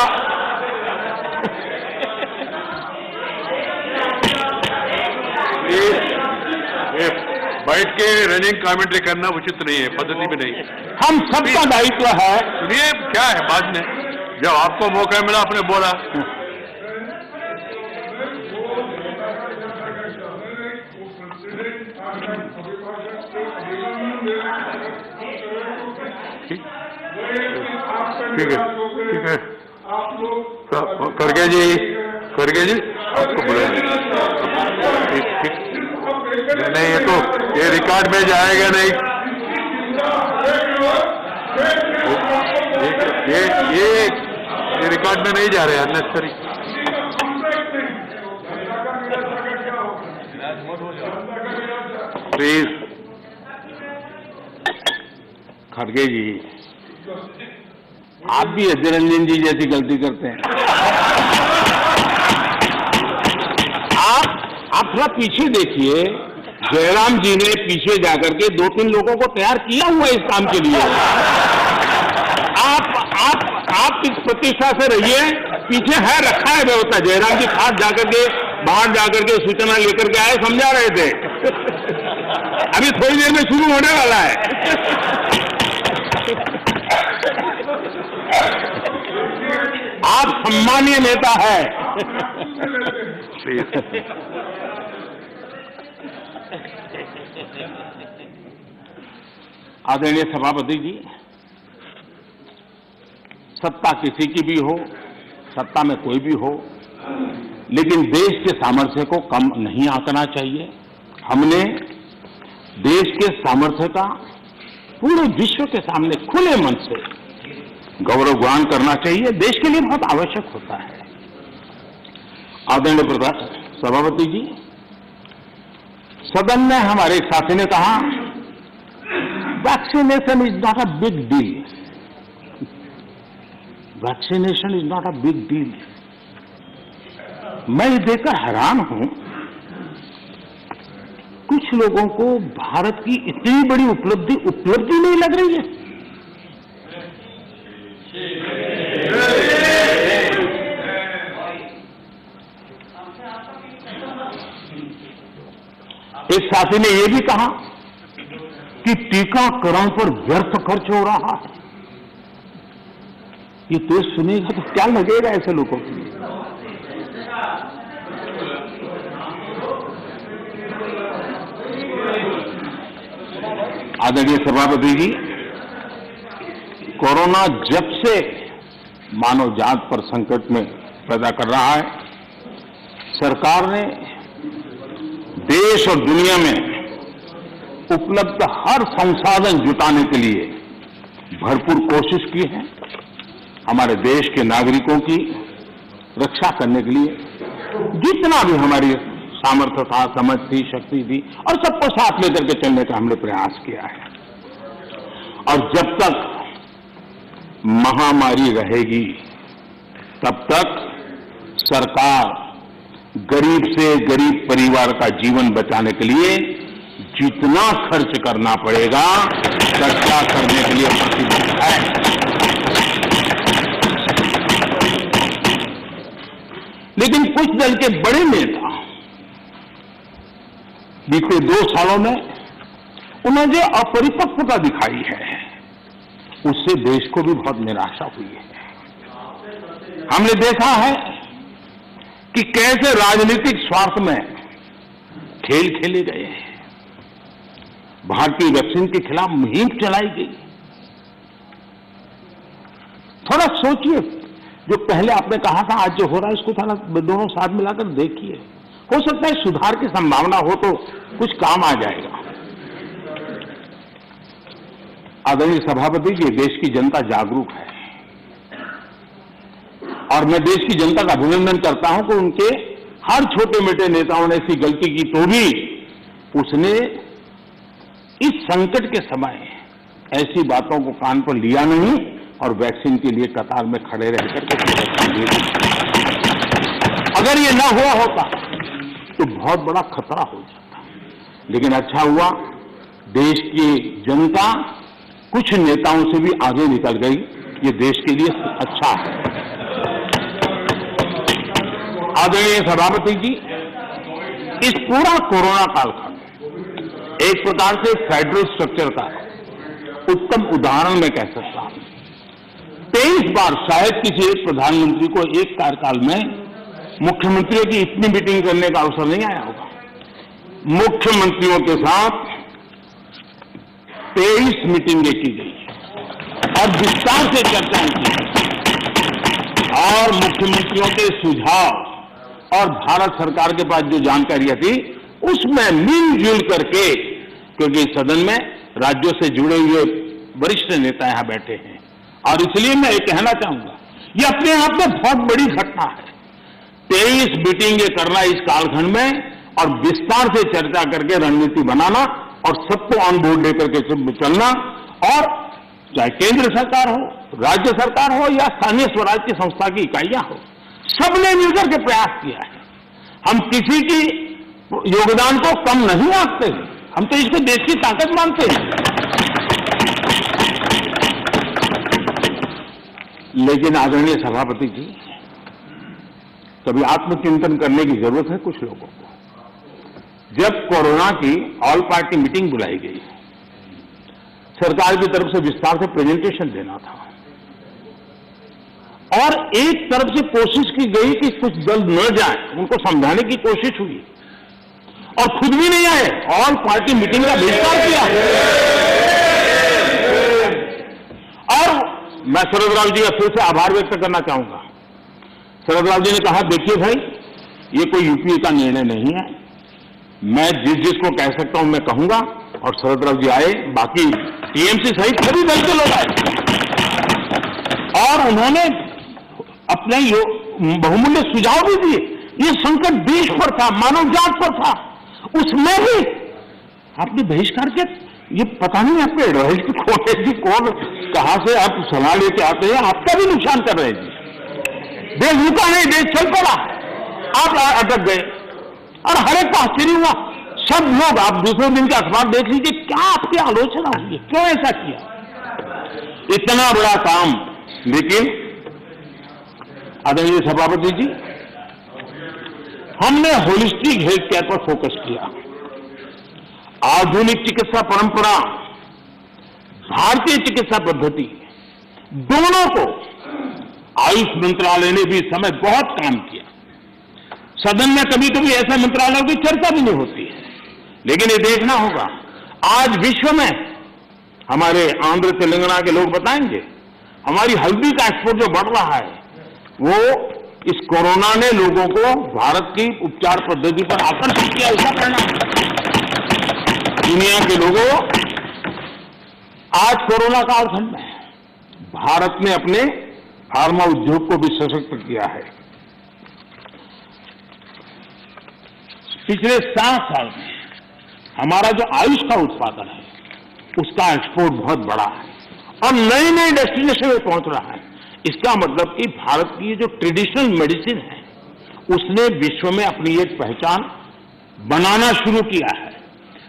ये बैठ के रनिंग कमेंट्री करना उचित नहीं है, पद्धति भी नहीं है। हम सबका दायित्व है। सुनिए क्या है, बाद में जब आपको मौका मिला आपने बोला। ठीक है ठीक है, खड़गे जी आपको बुलाएंगे। नहीं ये तो ये रिकॉर्ड में जाएगा नहीं। ये रिकॉर्ड में नहीं जा रहे, अननेसेसरी। प्लीज खड़गे जी, आप भी अजय रंजन जी जैसी गलती करते हैं। आप थोड़ा पीछे देखिए, जयराम जी ने पीछे जाकर के 2-3 लोगों को तैयार किया हुआ है इस काम के लिए। आप इस प्रतिष्ठा से रहिए, पीछे है रखा है व्यवस्था। जयराम जी खास जाकर के बाहर जाकर के सूचना लेकर के आए, समझा रहे थे। अभी थोड़ी देर में शुरू होने वाला है। आप सम्मानीय नेता है। आदरणीय सभापति जी, सत्ता किसी की भी हो, सत्ता में कोई भी हो, लेकिन देश के सामर्थ्य को कम नहीं आंकना चाहिए। हमने देश के सामर्थ्य का पूरे विश्व के सामने खुले मन से गौरव गान करना चाहिए, देश के लिए बहुत आवश्यक होता है। आदरणीय सभापति जी, सदन में हमारे एक साथी ने कहा vaccination is not a big deal. Vaccination is not a big deal. मैं ये देखकर हैरान हूं, कुछ लोगों को भारत की इतनी बड़ी उपलब्धि नहीं लग रही है। एक साथी ने यह भी कहा कि टीकाकरण पर व्यर्थ खर्च हो रहा है। ये तो सुनेगा तो क्या लगेगा ऐसे लोगों को? आदरणीय सभापति जी, कोरोना जब से मानव जात पर संकट में पैदा कर रहा है, सरकार ने देश और दुनिया में उपलब्ध हर संसाधन जुटाने के लिए भरपूर कोशिश की है। हमारे देश के नागरिकों की रक्षा करने के लिए जितना भी हमारी सामर्थ्य था, समझ थी, शक्ति थी, और सबको साथ लेकर के चलने का हमने प्रयास किया है। और जब तक महामारी रहेगी तब तक सरकार गरीब से गरीब परिवार का जीवन बचाने के लिए जितना खर्च करना पड़ेगा चर्चा करने के लिए प्रतिबद्ध है। लेकिन कुछ दल के बड़े नेता बीते 2 सालों में उन्होंने जो अपरिपक्वता दिखाई है उससे देश को भी बहुत निराशा हुई है। हमने देखा है कि कैसे राजनीतिक स्वार्थ में खेल खेले गए हैं। भारतीय वैक्सीन के खिलाफ मुहिम चलाई गई। थोड़ा सोचिए, जो पहले आपने कहा था आज जो हो रहा है इसको थोड़ा दोनों साथ मिलाकर देखिए। हो सकता है सुधार की संभावना हो तो कुछ काम आ जाएगा। आदरणीय सभापति जी, देश की जनता जागरूक है और मैं देश की जनता का अभिनंदन करता हूं कि उनके हर छोटे मोटे नेताओं ने ऐसी गलती की तो भी उसने इस संकट के समय ऐसी बातों को कान पर लिया नहीं और वैक्सीन के लिए कतार में खड़े रहकर के अगर ये ना हुआ होता तो बहुत बड़ा खतरा हो जाता। लेकिन अच्छा हुआ, देश की जनता कुछ नेताओं से भी आगे निकल गई। ये देश के लिए अच्छा है। आदरणीय सभापति जी, इस पूरा कोरोना कालखंड एक प्रकार से फेडरल स्ट्रक्चर का उत्तम उदाहरण मैं कह सकता हूं। 23 बार शायद किसी एक प्रधानमंत्री को एक कार्यकाल में मुख्यमंत्रियों की इतनी मीटिंग करने का अवसर नहीं आया होगा। मुख्यमंत्रियों के साथ 23 मीटिंगें की गई और विस्तार से चर्चाएं की और मुख्यमंत्रियों के सुझाव और भारत सरकार के पास जो जानकारियां थी उसमें मिलजुल करके, क्योंकि सदन में राज्यों से जुड़े हुए वरिष्ठ नेता यहां बैठे हैं और इसलिए मैं ये कहना चाहूंगा, ये अपने आप में बहुत बड़ी घटना है। 23 मीटिंगें करना इस कालखंड में और विस्तार से चर्चा करके रणनीति बनाना और सबको ऑन बोर्ड लेकर के चलना, और चाहे केंद्र सरकार हो, राज्य सरकार हो या स्थानीय स्वराज की संस्था की इकाइयां हो, सबने मिलकर के प्रयास किया है। हम किसी की योगदान को कम नहीं आंकते, हम तो इसको देश की ताकत मानते हैं। लेकिन आदरणीय सभापति जी, कभी आत्मचिंतन करने की जरूरत है कुछ लोगों को। जब कोरोना की ऑल पार्टी मीटिंग बुलाई गई, सरकार की तरफ से विस्तार से प्रेजेंटेशन देना था और एक तरफ से कोशिश की गई कि कुछ दल न जाए, उनको समझाने की कोशिश हुई और खुद भी नहीं आए, ऑल पार्टी मीटिंग का बहिष्कार किया। और मैं शरद राव जी का फिर से आभार व्यक्त करना चाहूंगा। शरद राव जी ने कहा, देखिए भाई, ये कोई यूपीए का निर्णय नहीं है, मैं जिसको कह सकता हूं मैं कहूंगा। और शरद राव जी आए, बाकी टीएमसी सहित सभी दल के लोग आए और उन्होंने अपने बहुमूल्य सुझाव भी दिए। ये संकट देश पर था, मानव जात पर था, उसमें भी आपने बहिष्कार किया। ये पता नहीं आपके एडवाइस कौन कहां से आप सलाह लेके आते हैं, आपका भी नुकसान कर रहे हैं। देश रुका नहीं, देश चल पड़ा, आप अटक गए और हर एक को आश्चर्य हुआ। सब लोग, आप दूसरे दिन के अखबार देख लीजिए, क्या आपकी आलोचना हुई है, क्यों ऐसा किया, इतना बड़ा काम। लेकिन आदरणीय सभापति जी, हमने होलिस्टिक हेल्थ केयर पर फोकस किया। आधुनिक चिकित्सा परंपरा, भारतीय चिकित्सा पद्धति, दोनों को आयुष मंत्रालय ने भी इस समय बहुत काम किया। सदन में कभी कभी ऐसे मंत्रालयों की चर्चा भी नहीं होती है, लेकिन ये देखना होगा, आज विश्व में हमारे आंध्र तेलंगाना के लोग बताएंगे, हमारी हल्दी का एक्सपोर्ट जो बढ़ रहा है, वो इस कोरोना ने लोगों को भारत की उपचार पद्धति पर आकर्षित किया, ऐसा कहना है। दुनिया के लोगों, आज कोरोना कालखंड में भारत ने अपने फार्मा उद्योग को भी सशक्त किया है। पिछले 7 साल में हमारा जो आयुष का उत्पादन है, उसका एक्सपोर्ट बहुत बड़ा है और नई नई डेस्टिनेशन में पहुंच रहा है। इसका मतलब कि भारत की जो ट्रेडिशनल मेडिसिन है, उसने विश्व में अपनी एक पहचान बनाना शुरू किया है।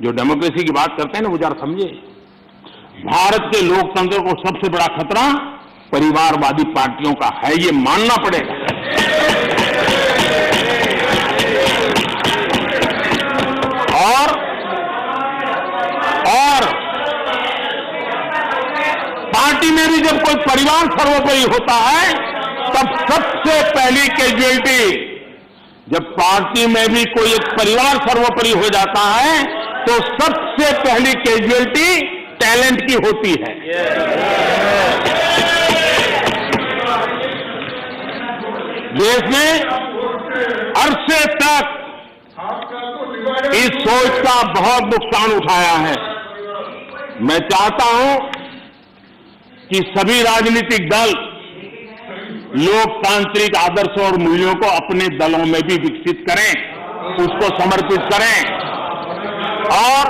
जो डेमोक्रेसी की बात करते हैं ना, वो जरा समझे। भारत के लोकतंत्र को सबसे बड़ा खतरा परिवारवादी पार्टियों का है, ये मानना पड़ेगा। और पार्टी में भी जब कोई परिवार सर्वोपरि होता है, तब सबसे पहली कैजुअलिटी, जब पार्टी में भी कोई एक परिवार सर्वोपरि हो जाता है, तो सबसे पहली कैजुअलिटी टैलेंट की होती है। देश ने अरसे तक इस सोच का बहुत नुकसान उठाया है। मैं चाहता हूं कि सभी राजनीतिक दल लोकतांत्रिक आदर्शों और मूल्यों को अपने दलों में भी विकसित करें, उसको समर्पित करें, और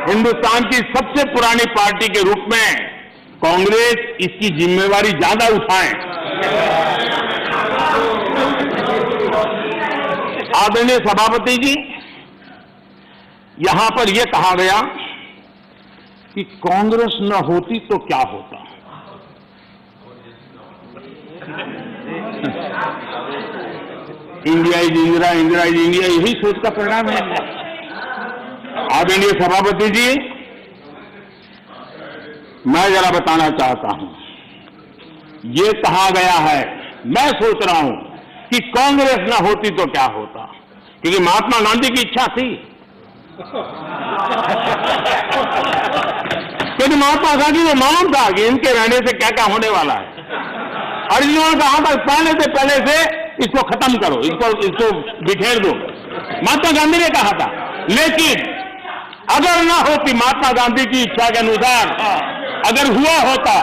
हिंदुस्तान की सबसे पुरानी पार्टी के रूप में कांग्रेस इसकी जिम्मेवारी ज्यादा उठाए। आदरणीय सभापति जी, यहां पर यह कहा गया कि कांग्रेस न होती तो क्या होता। India is Indira, Indira is India, यही सोच का परिणाम है। आदरणीय सभापति जी, मैं जरा बताना चाहता हूं, ये कहा गया है, मैं सोच रहा हूं कि कांग्रेस न होती तो क्या होता, क्योंकि महात्मा गांधी की इच्छा थी। क्योंकि महात्मा गांधी को मालूम था कि इनके रहने से क्या क्या होने वाला है, और इन्होंने कहा था पहले से इसको खत्म करो, इसको बिखेर दो। महात्मा गांधी ने कहा था। लेकिन अगर ना होती महात्मा गांधी की इच्छा के अनुसार, अगर हुआ होता,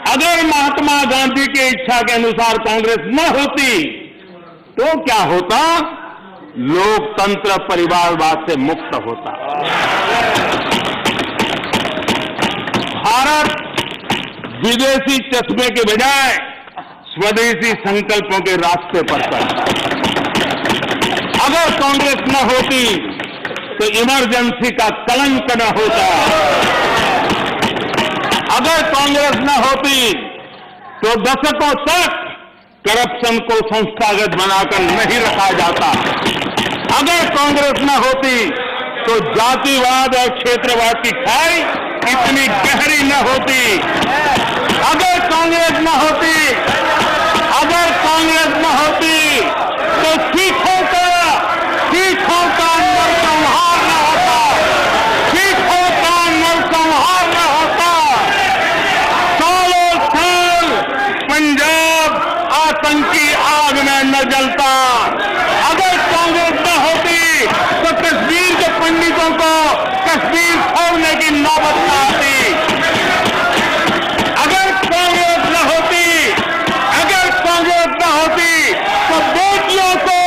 अगर महात्मा गांधी की इच्छा के अनुसार कांग्रेस न होती तो क्या होता? लोकतंत्र परिवारवाद से मुक्त होता। भारत विदेशी चश्मे के बजाय स्वदेशी संकल्पों के रास्ते पर चलता। अगर कांग्रेस न होती तो इमरजेंसी का कलंक न होता। अगर कांग्रेस न होती तो दशकों तक करप्शन को संस्थागत बनाकर नहीं रखा जाता। अगर कांग्रेस न होती तो जातिवाद और क्षेत्रवाद की खाई इतनी गहरी न होती। अगर कांग्रेस न होती तो सिखों का नरसंहार न होता। सिखों का नरसंहार न होता। सालों साल पंजाब आतंकी आग में न जलता। अगर कांग्रेस न होती तो कश्मीर के पंडितों को कश्मीर छोड़ने की नौबत न आती। अगर कांग्रेस न होती तो बेटियों को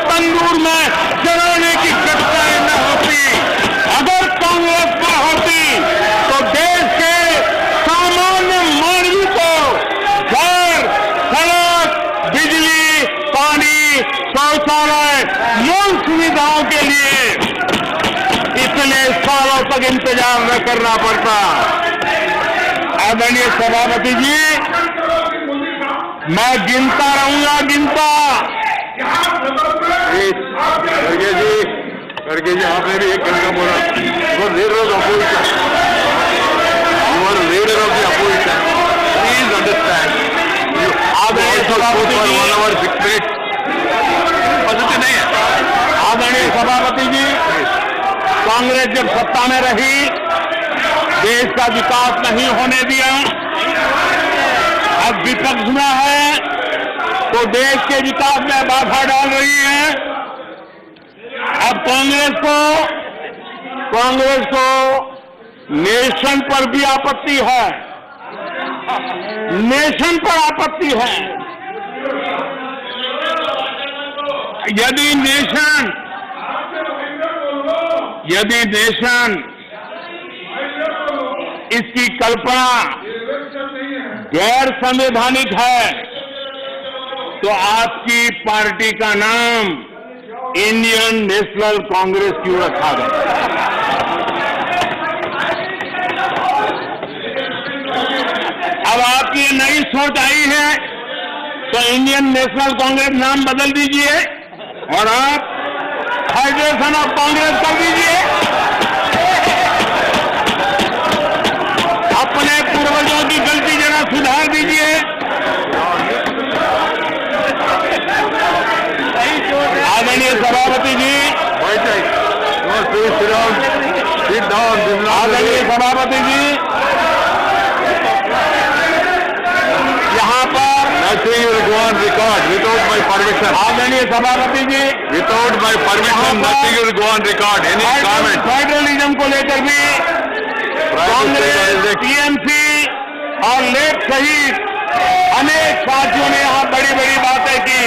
तंदूर में जलाने की घटनाएं न होती। अगर कांग्रेस न होती तो देश के सामान्य मानवी को घर, सड़क, बिजली, पानी, शौचालय, मूल सुविधाओं के लिए इतने सालों तक इंतजार न करना पड़ता। आदरणीय सभापति जी, मैं गिनता रहूंगा। खड़गे जी आपने भी एक घंटा बोला। Leader of opposition, you are leader of the opposition, please understand. आदरणीय सभापति जी, 1 hour 6 minutes पद्धति नहीं है। आदरणीय सभापति जी, कांग्रेस जब सत्ता में रही, देश का विकास नहीं होने दिया। अब विपक्ष में है तो देश के विकास में बाधा डाल रही है। अब कांग्रेस को नेशन पर भी आपत्ति है। नेशन पर आपत्ति है। यदि नेशन इसकी कल्पना गैर संवैधानिक है तो आपकी पार्टी का नाम इंडियन नेशनल कांग्रेस क्यों रखा गया। अब आपकी नई सोच आई है तो इंडियन नेशनल कांग्रेस नाम बदल दीजिए और आप फेडरेशन ऑफ कांग्रेस कर दीजिए। अपने पूर्वजों की गलती जरा सुधार दीजिए। आदरणीय सभापति जी, आदरणीय सभापति जी, यहाँ पर Nothing will go on record without my permission. आदरणीय सभापति जी, Without my permission, nothing will go on record. Any comment? Federalism को लेकर भी कांग्रेस, टीएमसी और लेफ्ट सहित अनेक साथियों ने यहाँ बड़ी बड़ी बातें की।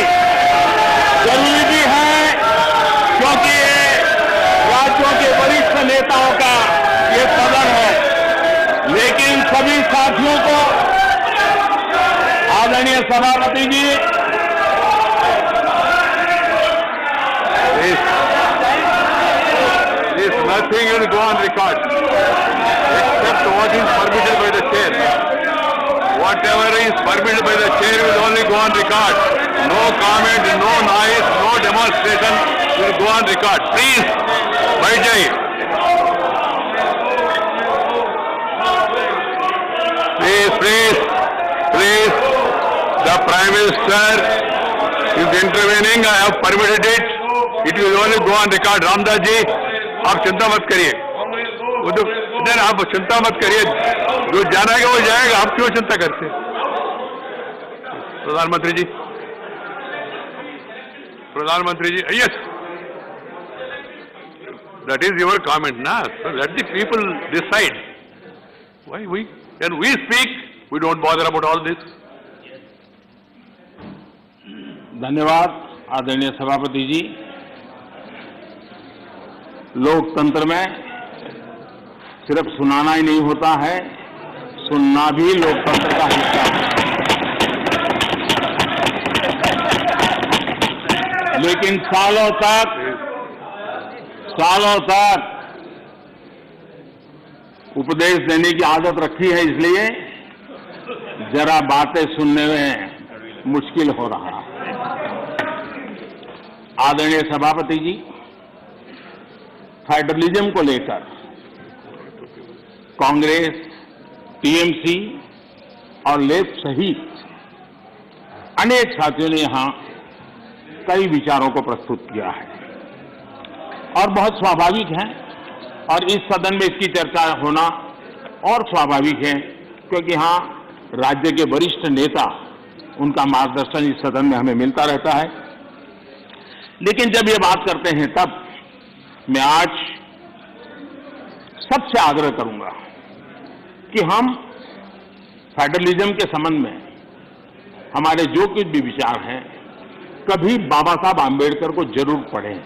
जरूरी भी है क्योंकि ये राज्यों के वरिष्ठ नेताओं का ये सदन है, लेकिन सभी साथियों को आदरणीय सभापति जी, This nothing will go on record except what is permitted by the chair. Whatever is permitted by the chair will only go on record. No comment, no noise, no demonstration will go on record. Please, बैठ जाइए. Please, the Prime Minister is intervening. I have permitted it. It will only go on record. Ramdas ji, आप चिंता मत करिए. इधर आप चिंता मत करिए. जो जाना है वो जाएगा. आप क्यों चिंता करते हैं? प्रधानमंत्री जी, yes. That is your comment, na? So let the people decide. Why when we speak, we don't bother about all this. धन्यवाद आदरणीय सभापति जी। लोकतंत्र में सिर्फ सुनाना ही नहीं होता है, सुनना भी लोकतंत्र का हिस्सा है। लेकिन सालों तक उपदेश देने की आदत रखी है, इसलिए जरा बातें सुनने में मुश्किल हो रहा है। आदरणीय सभापति जी, फेडरलिज्म को लेकर कांग्रेस, टीएमसी और लेफ्ट सहित अनेक साथियों ने यहां कई विचारों को प्रस्तुत किया है और बहुत स्वाभाविक है, और इस सदन में इसकी चर्चा होना और स्वाभाविक है क्योंकि यहां राज्य के वरिष्ठ नेता, उनका मार्गदर्शन इस सदन में हमें मिलता रहता है। लेकिन जब ये बात करते हैं तब मैं आज सबसे आग्रह करूंगा कि हम फेडरलिज्म के संबंध में हमारे जो कुछ भी विचार हैं, कभी बाबा साहब आम्बेडकर को जरूर पढ़ें,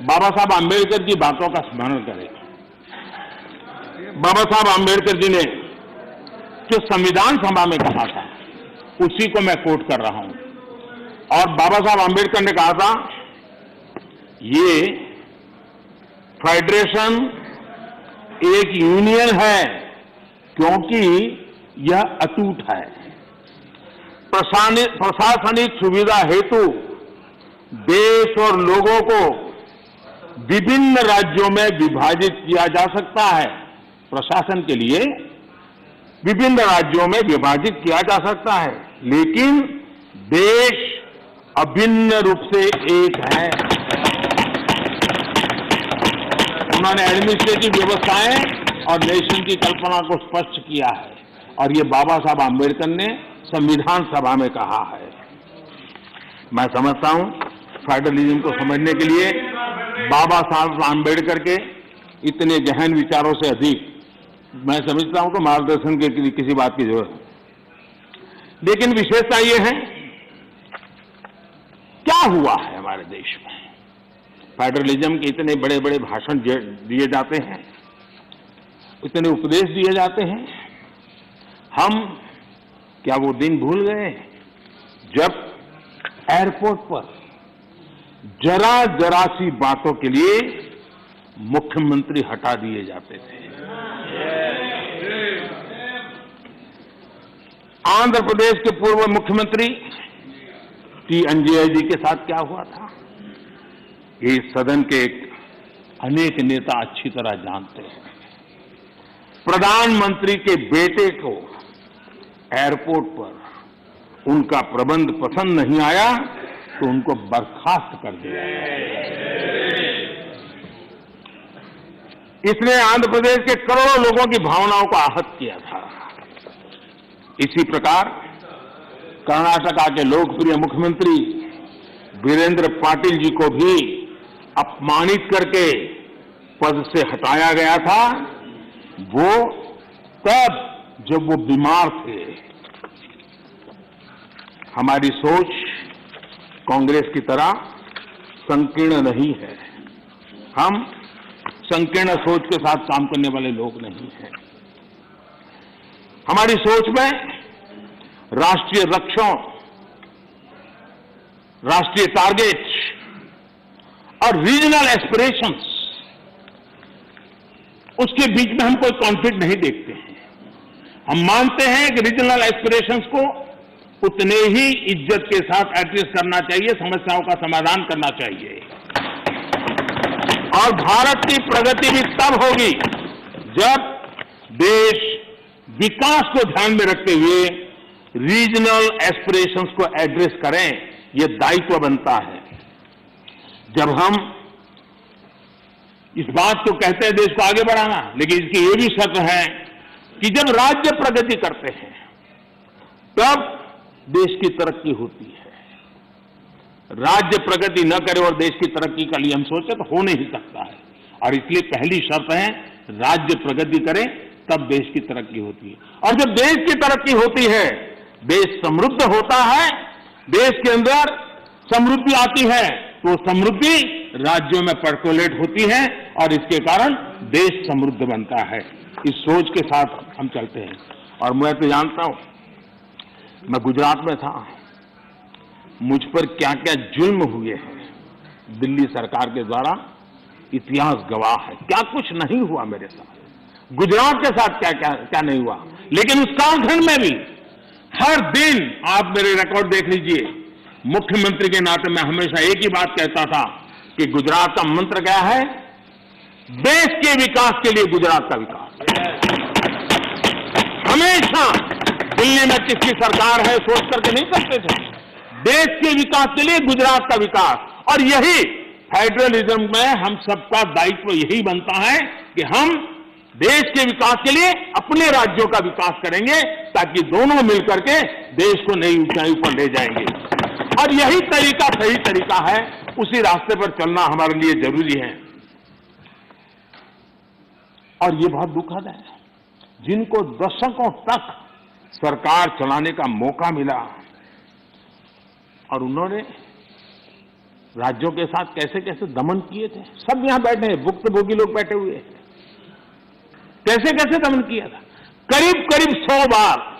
बाबा साहब आम्बेडकर की बातों का स्मरण करें। बाबा साहब आम्बेडकर जी ने जो संविधान सभा में कहा था, उसी को मैं कोट कर रहा हूं। और बाबा साहब आम्बेडकर ने कहा था, ये फेडरेशन एक यूनियन है क्योंकि यह अटूट है। प्रशासनिक सुविधा हेतु देश और लोगों को विभिन्न राज्यों में विभाजित किया जा सकता है। प्रशासन के लिए विभिन्न राज्यों में विभाजित किया जा सकता है, लेकिन देश अभिन्न रूप से एक है। उन्होंने एडमिनिस्ट्रेटिव व्यवस्थाएं और नेशन की कल्पना को स्पष्ट किया है, और ये बाबा साहब आम्बेडकर ने संविधान सभा में कहा है। मैं समझता हूं फेडरलिज्म को समझने के लिए बाबा साहब आम्बेडकर के इतने गहन विचारों से अधिक मैं समझता हूं तो मार्गदर्शन के लिए किसी बात की जरूरत है। लेकिन विशेषता ये है, क्या हुआ है हमारे देश में? फेडरलिज्म के इतने बड़े बड़े भाषण दिए जाते हैं, इतने उपदेश दिए जाते हैं, हम क्या वो दिन भूल गए जब एयरपोर्ट पर जरा जरा सी बातों के लिए मुख्यमंत्री हटा दिए जाते थे। आंध्र प्रदेश के पूर्व मुख्यमंत्री टी अंजय जी के साथ क्या हुआ था, ये सदन के अनेक नेता अच्छी तरह जानते हैं। प्रधानमंत्री के बेटे को एयरपोर्ट पर उनका प्रबंध पसंद नहीं आया तो उनको बर्खास्त कर दिया। इसने आंध्र प्रदेश के करोड़ों लोगों की भावनाओं को आहत किया था। इसी प्रकार कर्नाटका के लोकप्रिय मुख्यमंत्री वीरेंद्र पाटिल जी को भी अपमानित करके पद से हटाया गया था, वो तब जब वो बीमार थे। हमारी सोच कांग्रेस की तरह संकीर्ण नहीं है। हम संकीर्ण सोच के साथ काम करने वाले लोग नहीं हैं। हमारी सोच में राष्ट्रीय लक्ष्यों, राष्ट्रीय टारगेट्स और रीजनल एस्पिरेशंस, उसके बीच में हम कोई कॉन्फ्लिक्ट नहीं देखते हैं। हम मानते हैं कि रीजनल एस्पिरेशंस को उतने ही इज्जत के साथ एड्रेस करना चाहिए, समस्याओं का समाधान करना चाहिए। और भारत की प्रगति भी तब होगी जब देश विकास को ध्यान में रखते हुए रीजनल एस्पिरेशंस को एड्रेस करें। ये दायित्व बनता है। जब हम इस बात को कहते हैं देश को आगे बढ़ाना, लेकिन इसकी ये भी शर्त है कि जब राज्य प्रगति करते हैं तब देश की तरक्की होती है। राज्य प्रगति न करे और देश की तरक्की के लिए हम सोचे तो हो नहीं सकता है। और इसलिए पहली शर्त है राज्य प्रगति करे तब देश की तरक्की होती है। और जब देश की तरक्की होती है, देश समृद्ध होता है, देश के अंदर समृद्धि आती है, तो समृद्धि राज्यों में पर्कोलेट होती है और इसके कारण देश समृद्ध बनता है। इस सोच के साथ हम चलते हैं। और मैं तो जानता हूं, मैं गुजरात में था, मुझ पर क्या क्या जुल्म हुए हैं दिल्ली सरकार के द्वारा, इतिहास गवाह है। क्या कुछ नहीं हुआ मेरे साथ, गुजरात के साथ क्या क्या क्या नहीं हुआ। लेकिन उस कालखंड में भी हर दिन, आप मेरे रिकॉर्ड देख लीजिए, मुख्यमंत्री के नाते मैं हमेशा एक ही बात कहता था कि गुजरात का मंत्र क्या है, देश के विकास के लिए गुजरात का विकास। हमेशा दिल्ली में किसकी सरकार है सोच करके नहीं करते थे, देश के विकास के लिए गुजरात का विकास। और यही फेडरलिज्म में हम सबका दायित्व यही बनता है कि हम देश के विकास के लिए अपने राज्यों का विकास करेंगे, ताकि दोनों मिलकर के देश को नई ऊंचाई पर ले जाएंगे। और यही तरीका सही तरीका है, उसी रास्ते पर चलना हमारे लिए जरूरी है। और ये बहुत दुखद है, जिनको दशकों तक सरकार चलाने का मौका मिला और उन्होंने राज्यों के साथ कैसे कैसे दमन किए थे। सब यहां बैठे हैं, भुक्तभोगी लोग बैठे हुए हैं, कैसे कैसे दमन किया था। करीब करीब 100 बार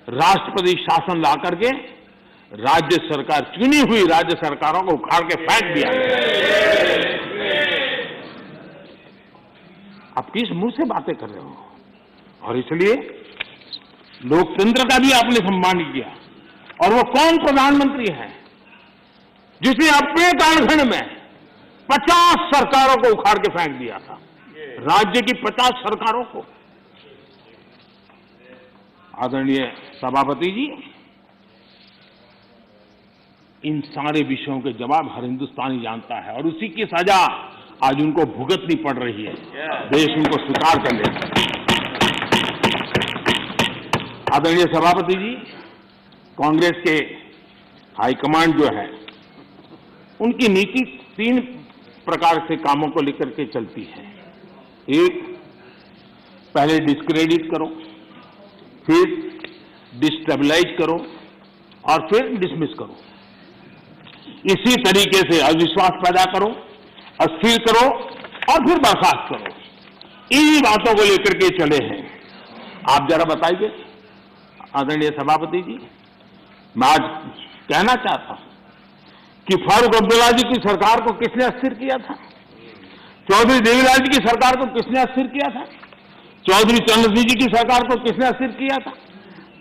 राष्ट्रपति शासन ला करके राज्य सरकार, चुनी हुई राज्य सरकारों को उखाड़ के फेंक दिया। आप किस मुंह से बातें कर रहे हो? और इसलिए लोकतंत्र का भी आपने सम्मान किया। और वो कौन प्रधानमंत्री है जिसने अपने कालखंड में 50 सरकारों को उखाड़ के फेंक दिया था, राज्य की 50 सरकारों को। आदरणीय सभापति जी, इन सारे विषयों के जवाब हर हिंदुस्तानी जानता है और उसी की सजा आज उनको भुगतनी पड़ रही है। देश उनको स्वीकार कर लेता है। आदरणीय सभापति जी, कांग्रेस के हाईकमांड जो है, उनकी नीति 3 प्रकार से कामों को लेकर के चलती है। एक, पहले डिस्क्रेडिट करो, फिर डिस्टेबलाइज करो और फिर डिसमिस करो। इसी तरीके से अविश्वास पैदा करो, अस्थिर करो और फिर बर्खास्त करो। इन्हीं बातों को लेकर के चले हैं। आप जरा बताइए आदरणीय सभापति जी, मैं आज कहना चाहता हूं कि फारूक अब्दुल्ला जी की सरकार को किसने अस्थिर किया था, चौधरी देवीलाल जी की सरकार को किसने अस्थिर किया था, चौधरी चरण सिंह जी की सरकार को किसने अस्थिर किया था,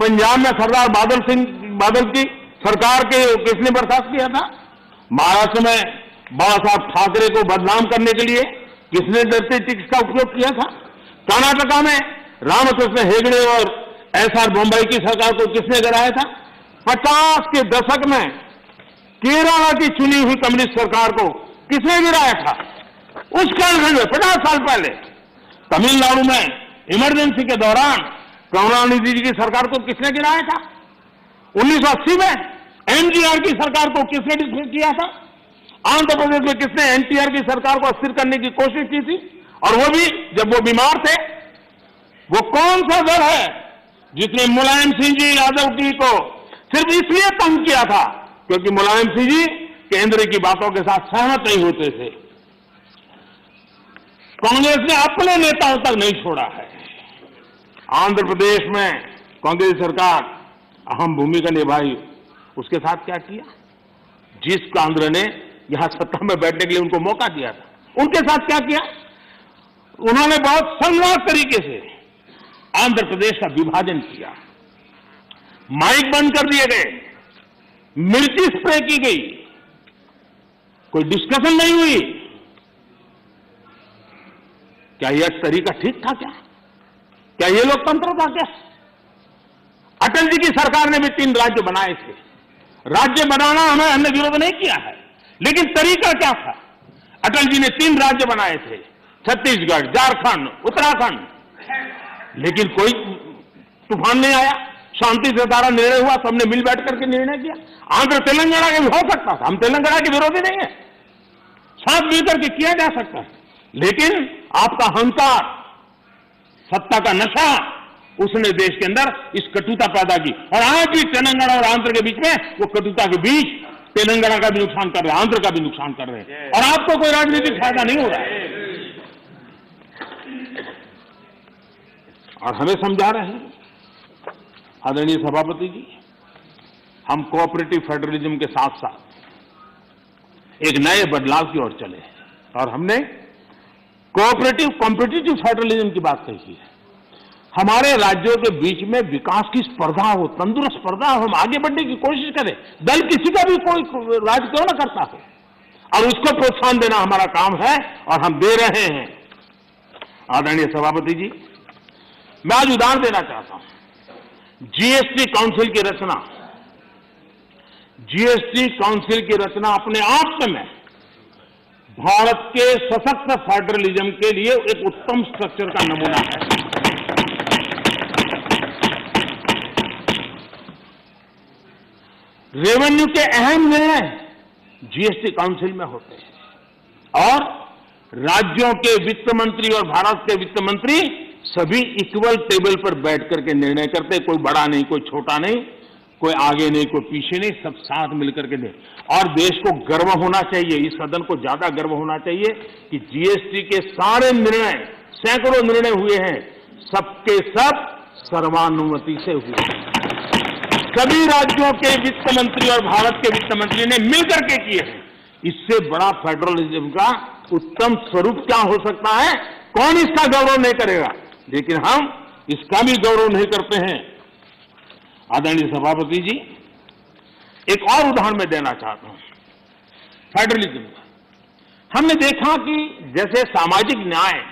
पंजाब में सरदार बादल की सरकार के किसने बर्खास्त किया था, महाराष्ट्र में बाबा साहब ठाकरे को बदनाम करने के लिए किसने डरते टिक्स का उपयोग किया था, कर्नाटका में रामकृष्ण हेगड़े और एसआर बम्बई की सरकार को किसने गिराया था, 50 के दशक में केरला की चुनी हुई कम्युनिस्ट सरकार को किसने गिराया था, उस कालखंड में 50 साल पहले तमिलनाडु में इमरजेंसी के दौरान करुणानिधि जी की सरकार को किसने गिराया था, 1980 में एमजीआर की सरकार को किसने डिसमिस किया था, आंध्र प्रदेश में किसने एनटीआर की सरकार को अस्थिर करने की कोशिश की थी, और वो भी जब वो बीमार थे। वो कौन सा दल है जिसने मुलायम सिंह जी यादव जी को सिर्फ इसलिए तंग किया था क्योंकि मुलायम सिंह जी केंद्र की बातों के साथ सहमत नहीं होते थे। कांग्रेस ने अपने नेताओं तक नहीं छोड़ा है। आंध्र प्रदेश में कांग्रेस सरकार अहम भूमिका निभाई, उसके साथ क्या किया, जिस कांग्रेस ने यहां सत्ता में बैठने के लिए उनको मौका दिया था, उनके साथ क्या किया, उन्होंने बहुत संगवार तरीके से आंध्र प्रदेश का विभाजन किया, माइक बंद कर दिए गए, मिर्ची स्प्रे की गई, कोई डिस्कशन नहीं हुई। क्या यह तरीका ठीक था? क्या ये लोकतंत्र था? क्या अटल जी की सरकार ने भी 3 राज्य बनाए थे। राज्य बनाना हमने विरोध नहीं किया है, लेकिन तरीका क्या था? अटल जी ने 3 राज्य बनाए थे, छत्तीसगढ़, झारखंड, उत्तराखंड, लेकिन कोई तूफान नहीं आया, शांति से सारा निर्णय हुआ, सबने मिल बैठ करके निर्णय किया। आंध्र तेलंगाना के भी हो सकता था, हम तेलंगाना के विरोधी नहीं है, साथ मिलकर के किया जा सकता है, लेकिन आपका अहंकार, सत्ता का नशा, उसने देश के अंदर इस कटुता पैदा की, और आज भी तेलंगाना और आंध्र के बीच में वो कटुता के बीच तेलंगाना का भी नुकसान कर रहे हैं, आंध्र का भी नुकसान कर रहे हैं, और आपको कोई राजनीतिक फायदा नहीं हो रहा है। और हमें समझा रहे हैं आदरणीय सभापति जी, हम कोऑपरेटिव फेडरलिज्म के साथ साथ एक नए बदलाव की ओर चले हैं, और हमने कोऑपरेटिव कॉम्पिटिटिव फेडरलिज्म की बात कही है। हमारे राज्यों के बीच में विकास की स्पर्धा हो, तंदुरुस्त स्पर्धा हो, हम आगे बढ़ने की कोशिश करें, दल किसी का भी कोई राज्य क्यों ना करता हो, और उसको प्रोत्साहन देना हमारा काम है, और हम दे रहे हैं। आदरणीय सभापति जी, मैं आज उदाहरण देना चाहता हूं। जीएसटी काउंसिल की रचना, जीएसटी काउंसिल की रचना अपने आप में भारत के सशक्त फेडरलिज्म के लिए एक उत्तम स्ट्रक्चर का नमूना है। रेवेन्यू के अहम निर्णय जीएसटी काउंसिल में होते हैं, और राज्यों के वित्त मंत्री और भारत के वित्त मंत्री सभी इक्वल टेबल पर बैठ करके निर्णय करते, कोई बड़ा नहीं, कोई छोटा नहीं, कोई आगे नहीं, कोई पीछे नहीं, सब साथ मिलकर के दे। और देश को गर्व होना चाहिए, इस सदन को ज्यादा गर्व होना चाहिए कि जीएसटी के सारे निर्णय, सैकड़ों निर्णय हुए हैं, सबके सब सर्वानुमति से हुए। सभी राज्यों के वित्त मंत्री और भारत के वित्त मंत्री ने मिलकर के किए हैं। इससे बड़ा फेडरलिज्म का उत्तम स्वरूप क्या हो सकता है? कौन इसका गौरव नहीं करेगा? लेकिन हम इसका भी गौरव नहीं करते हैं। आदरणीय सभापति जी, एक और उदाहरण मैं देना चाहता हूं फेडरलिज्म का। हमने देखा कि जैसे सामाजिक न्याय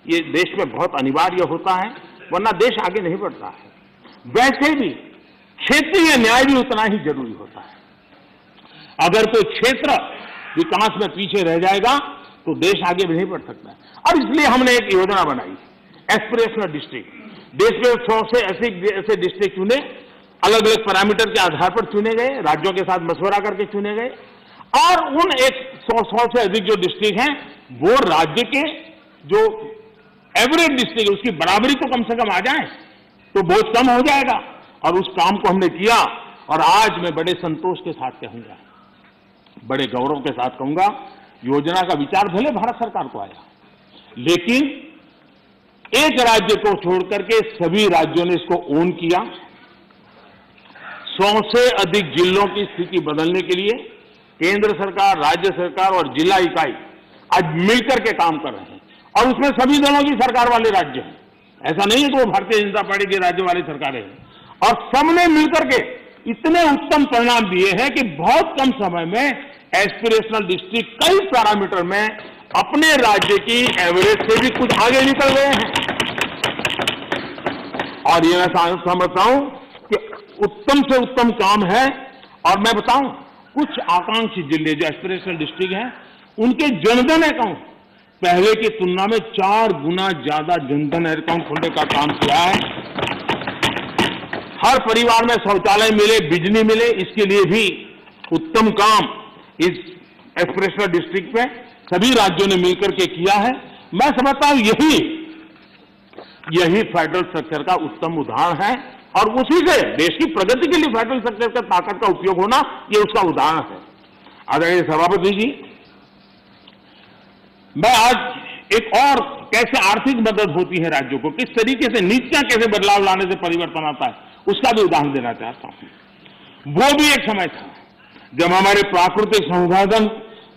ये देश में बहुत अनिवार्य होता है, वरना देश आगे नहीं बढ़ता है, वैसे भी क्षेत्रीय न्याय भी उतना ही जरूरी होता है। अगर कोई क्षेत्र विकास में पीछे रह जाएगा तो देश आगे भी नहीं बढ़ सकता। और इसलिए हमने एक योजना बनाई, एस्पिरेशनल डिस्ट्रिक्ट। देश में 100 से ऐसे डिस्ट्रिक्ट चुने, अलग अलग पैरामीटर के आधार पर चुने गए, राज्यों के साथ मशवरा करके चुने गए, और उन 100 से अधिक जो डिस्ट्रिक्ट हैं वो राज्य के जो एवरेज डिस्ट्रिक्ट उसकी बराबरी तो कम से कम आ जाए तो बोझ कम हो जाएगा। और उस काम को हमने किया, और आज मैं बड़े संतोष के साथ कहूंगा, बड़े गौरव के साथ कहूंगा, योजना का विचार भले भारत सरकार को आया, लेकिन एक राज्य को छोड़कर के सभी राज्यों ने इसको ओन किया। 100 से अधिक जिलों की स्थिति बदलने के लिए केंद्र सरकार, राज्य सरकार और जिला इकाई आज मिलकर के काम कर रहे हैं और उसमें सभी दलों की सरकार वाले राज्य हैं। ऐसा नहीं है कि वो भारतीय जनता पार्टी की राज्य वाली सरकारें हैं। और सबने मिलकर के इतने उत्तम परिणाम दिए हैं कि बहुत कम समय में एस्पिरेशनल डिस्ट्रिक्ट कई पैरामीटर में अपने राज्य की एवरेज से भी कुछ आगे निकल गए हैं। और ये मैं समझता हूं कि उत्तम से उत्तम काम है। और मैं बताऊं, कुछ आकांक्षी जिले जो एस्पिरेशनल डिस्ट्रिक्ट हैं, उनके जनधन अकाउंट पहले की तुलना में 4 गुना ज्यादा जनधन अकाउंट खोलने का काम किया है। हर परिवार में शौचालय मिले, बिजली मिले, इसके लिए भी उत्तम काम इस एस्पिरेशनल डिस्ट्रिक्ट में सभी राज्यों ने मिलकर के किया है। मैं समझता हूं यही फेडरल स्ट्रक्चर का उत्तम उदाहरण है और उसी से देश की प्रगति के लिए फेडरल स्ट्रक्चर का ताकत का उपयोग होना, ये उसका उदाहरण है। आदरणीय सभापति जी, मैं आज एक और कैसे आर्थिक मदद होती है राज्यों को, किस तरीके से नीतियां कैसे बदलाव लाने से परिवर्तन आता है, उसका भी उदाहरण देना चाहता हूं। वो भी एक समय था जब हमारे प्राकृतिक संसाधन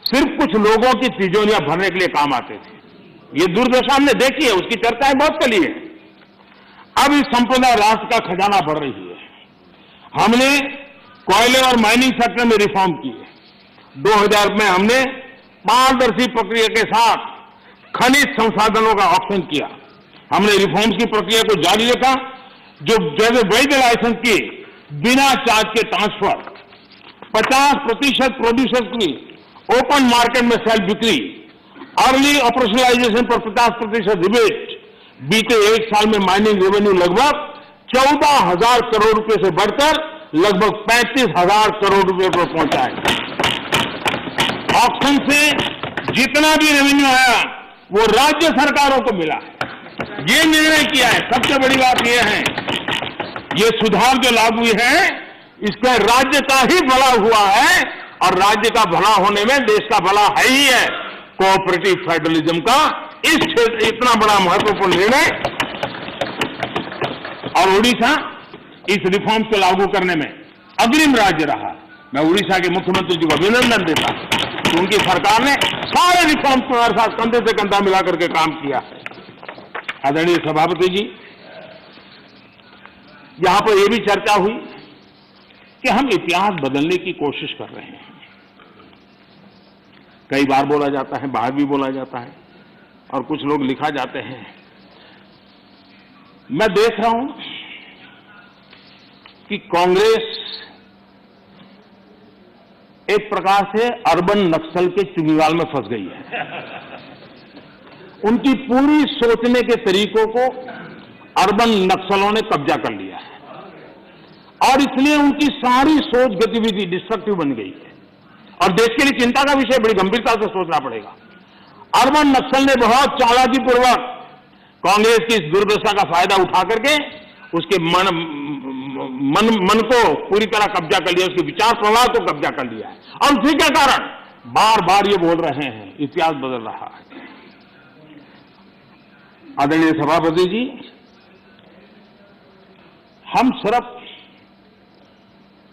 सिर्फ कुछ लोगों की तिजोरियां भरने के लिए काम आते थे। ये दुर्दशा हमने देखी है, उसकी चर्चाएं बहुत चली है। अब इस संपदा राष्ट्र का खजाना बढ़ रही है। हमने कोयले और माइनिंग सेक्टर में रिफॉर्म किए। 2000 में हमने पारदर्शी प्रक्रिया के साथ खनिज संसाधनों का ऑक्शन किया। हमने रिफॉर्म्स की प्रक्रिया को जारी रखा, जो जैसे वैध लाइसेंस की बिना चार्ज के ट्रांसफर, 50% प्रोड्यूसर्स की ओपन मार्केट में सेल बिक्री, अर्ली ऑपरेशनलाइजेशन पर 50% रिबेट, बीते एक साल में माइनिंग रेवेन्यू लगभग 14,000 करोड़ रुपए से बढ़कर लगभग 35,000 करोड़ रुपए पर पहुंचा है। ऑक्शन से जितना भी रेवेन्यू आया वो राज्य सरकारों को मिला है। ये निर्णय किया है, सबसे बड़ी बात यह है, ये सुधार जो लागू हुए हैं इसका राज्य का ही भला हुआ है और राज्य का भला होने में देश का भला है ही है। कोऑपरेटिव फेडरलिज्म का इस क्षेत्र इतना बड़ा महत्वपूर्ण निर्णय, और उड़ीसा इस रिफॉर्म को लागू करने में अग्रिम राज्य रहा। मैं उड़ीसा के मुख्यमंत्री जी को अभिनंदन देता हूं कि उनकी सरकार ने सारे रिफॉर्म को हमारे साथ कंधे से कंधा मिलाकर के काम किया है। आदरणीय सभापति जी, यहां पर यह भी चर्चा हुई कि हम इतिहास बदलने की कोशिश कर रहे हैं। कई बार बोला जाता है, बाहर भी बोला जाता है और कुछ लोग लिखा जाते हैं। मैं देख रहा हूं कि कांग्रेस एक प्रकार से अर्बन नक्सल के चुंगीवाल में फंस गई है। उनकी पूरी सोचने के तरीकों को अर्बन नक्सलों ने कब्जा कर लिया है और इसलिए उनकी सारी सोच गतिविधि डिस्ट्रक्टिव बन गई है और देश के लिए चिंता का विषय, बड़ी गंभीरता से सोचना पड़ेगा। अर्बन नक्सल ने बहुत चालाकीपूर्वक कांग्रेस की इस दुर्दशा का फायदा उठा करके उसके मन को पूरी तरह कब्जा कर लिया, उसके विचार प्रवाह को कब्जा कर लिया है और उसी के कारण बार बार ये बोल रहे हैं इतिहास बदल रहा है। आदरणीय सभापति जी, हम सिर्फ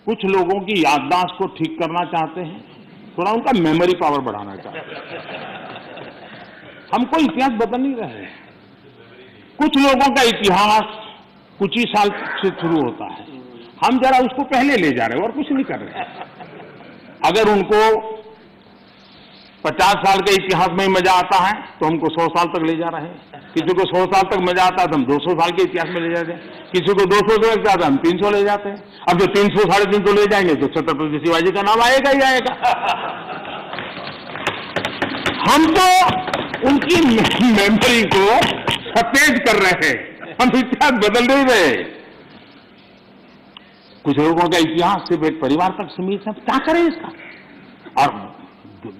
कुछ लोगों की याददाश्त को ठीक करना चाहते हैं, थोड़ा उनका मेमोरी पावर बढ़ाना चाहते हैं। हम कोई इतिहास बदल नहीं रहे हैं। कुछ लोगों का इतिहास कुछ ही साल से शुरू होता है, हम जरा उसको पहले ले जा रहे हैं और कुछ नहीं कर रहे। अगर उनको 50 साल के इतिहास में मजा आता है तो हमको 100 साल तक ले जा रहे हैं। किसी को 100 साल तक मजा आता है तो हम 200 साल के इतिहास में ले जाते हैं। किसी को 200 से लगता है हम 300 ले जाते हैं। अब जो 300 साढ़े 300 ले जाएंगे तो छत्रपति शिवाजी का नाम आएगा ही आएगा। हम तो उनकी मेमोरी को सतेज कर रहे हैं, हम इतिहास बदल नहीं रहे। कुछ लोगों का इतिहास सिर्फ एक परिवार तक सीमित है, क्या करें इसका? और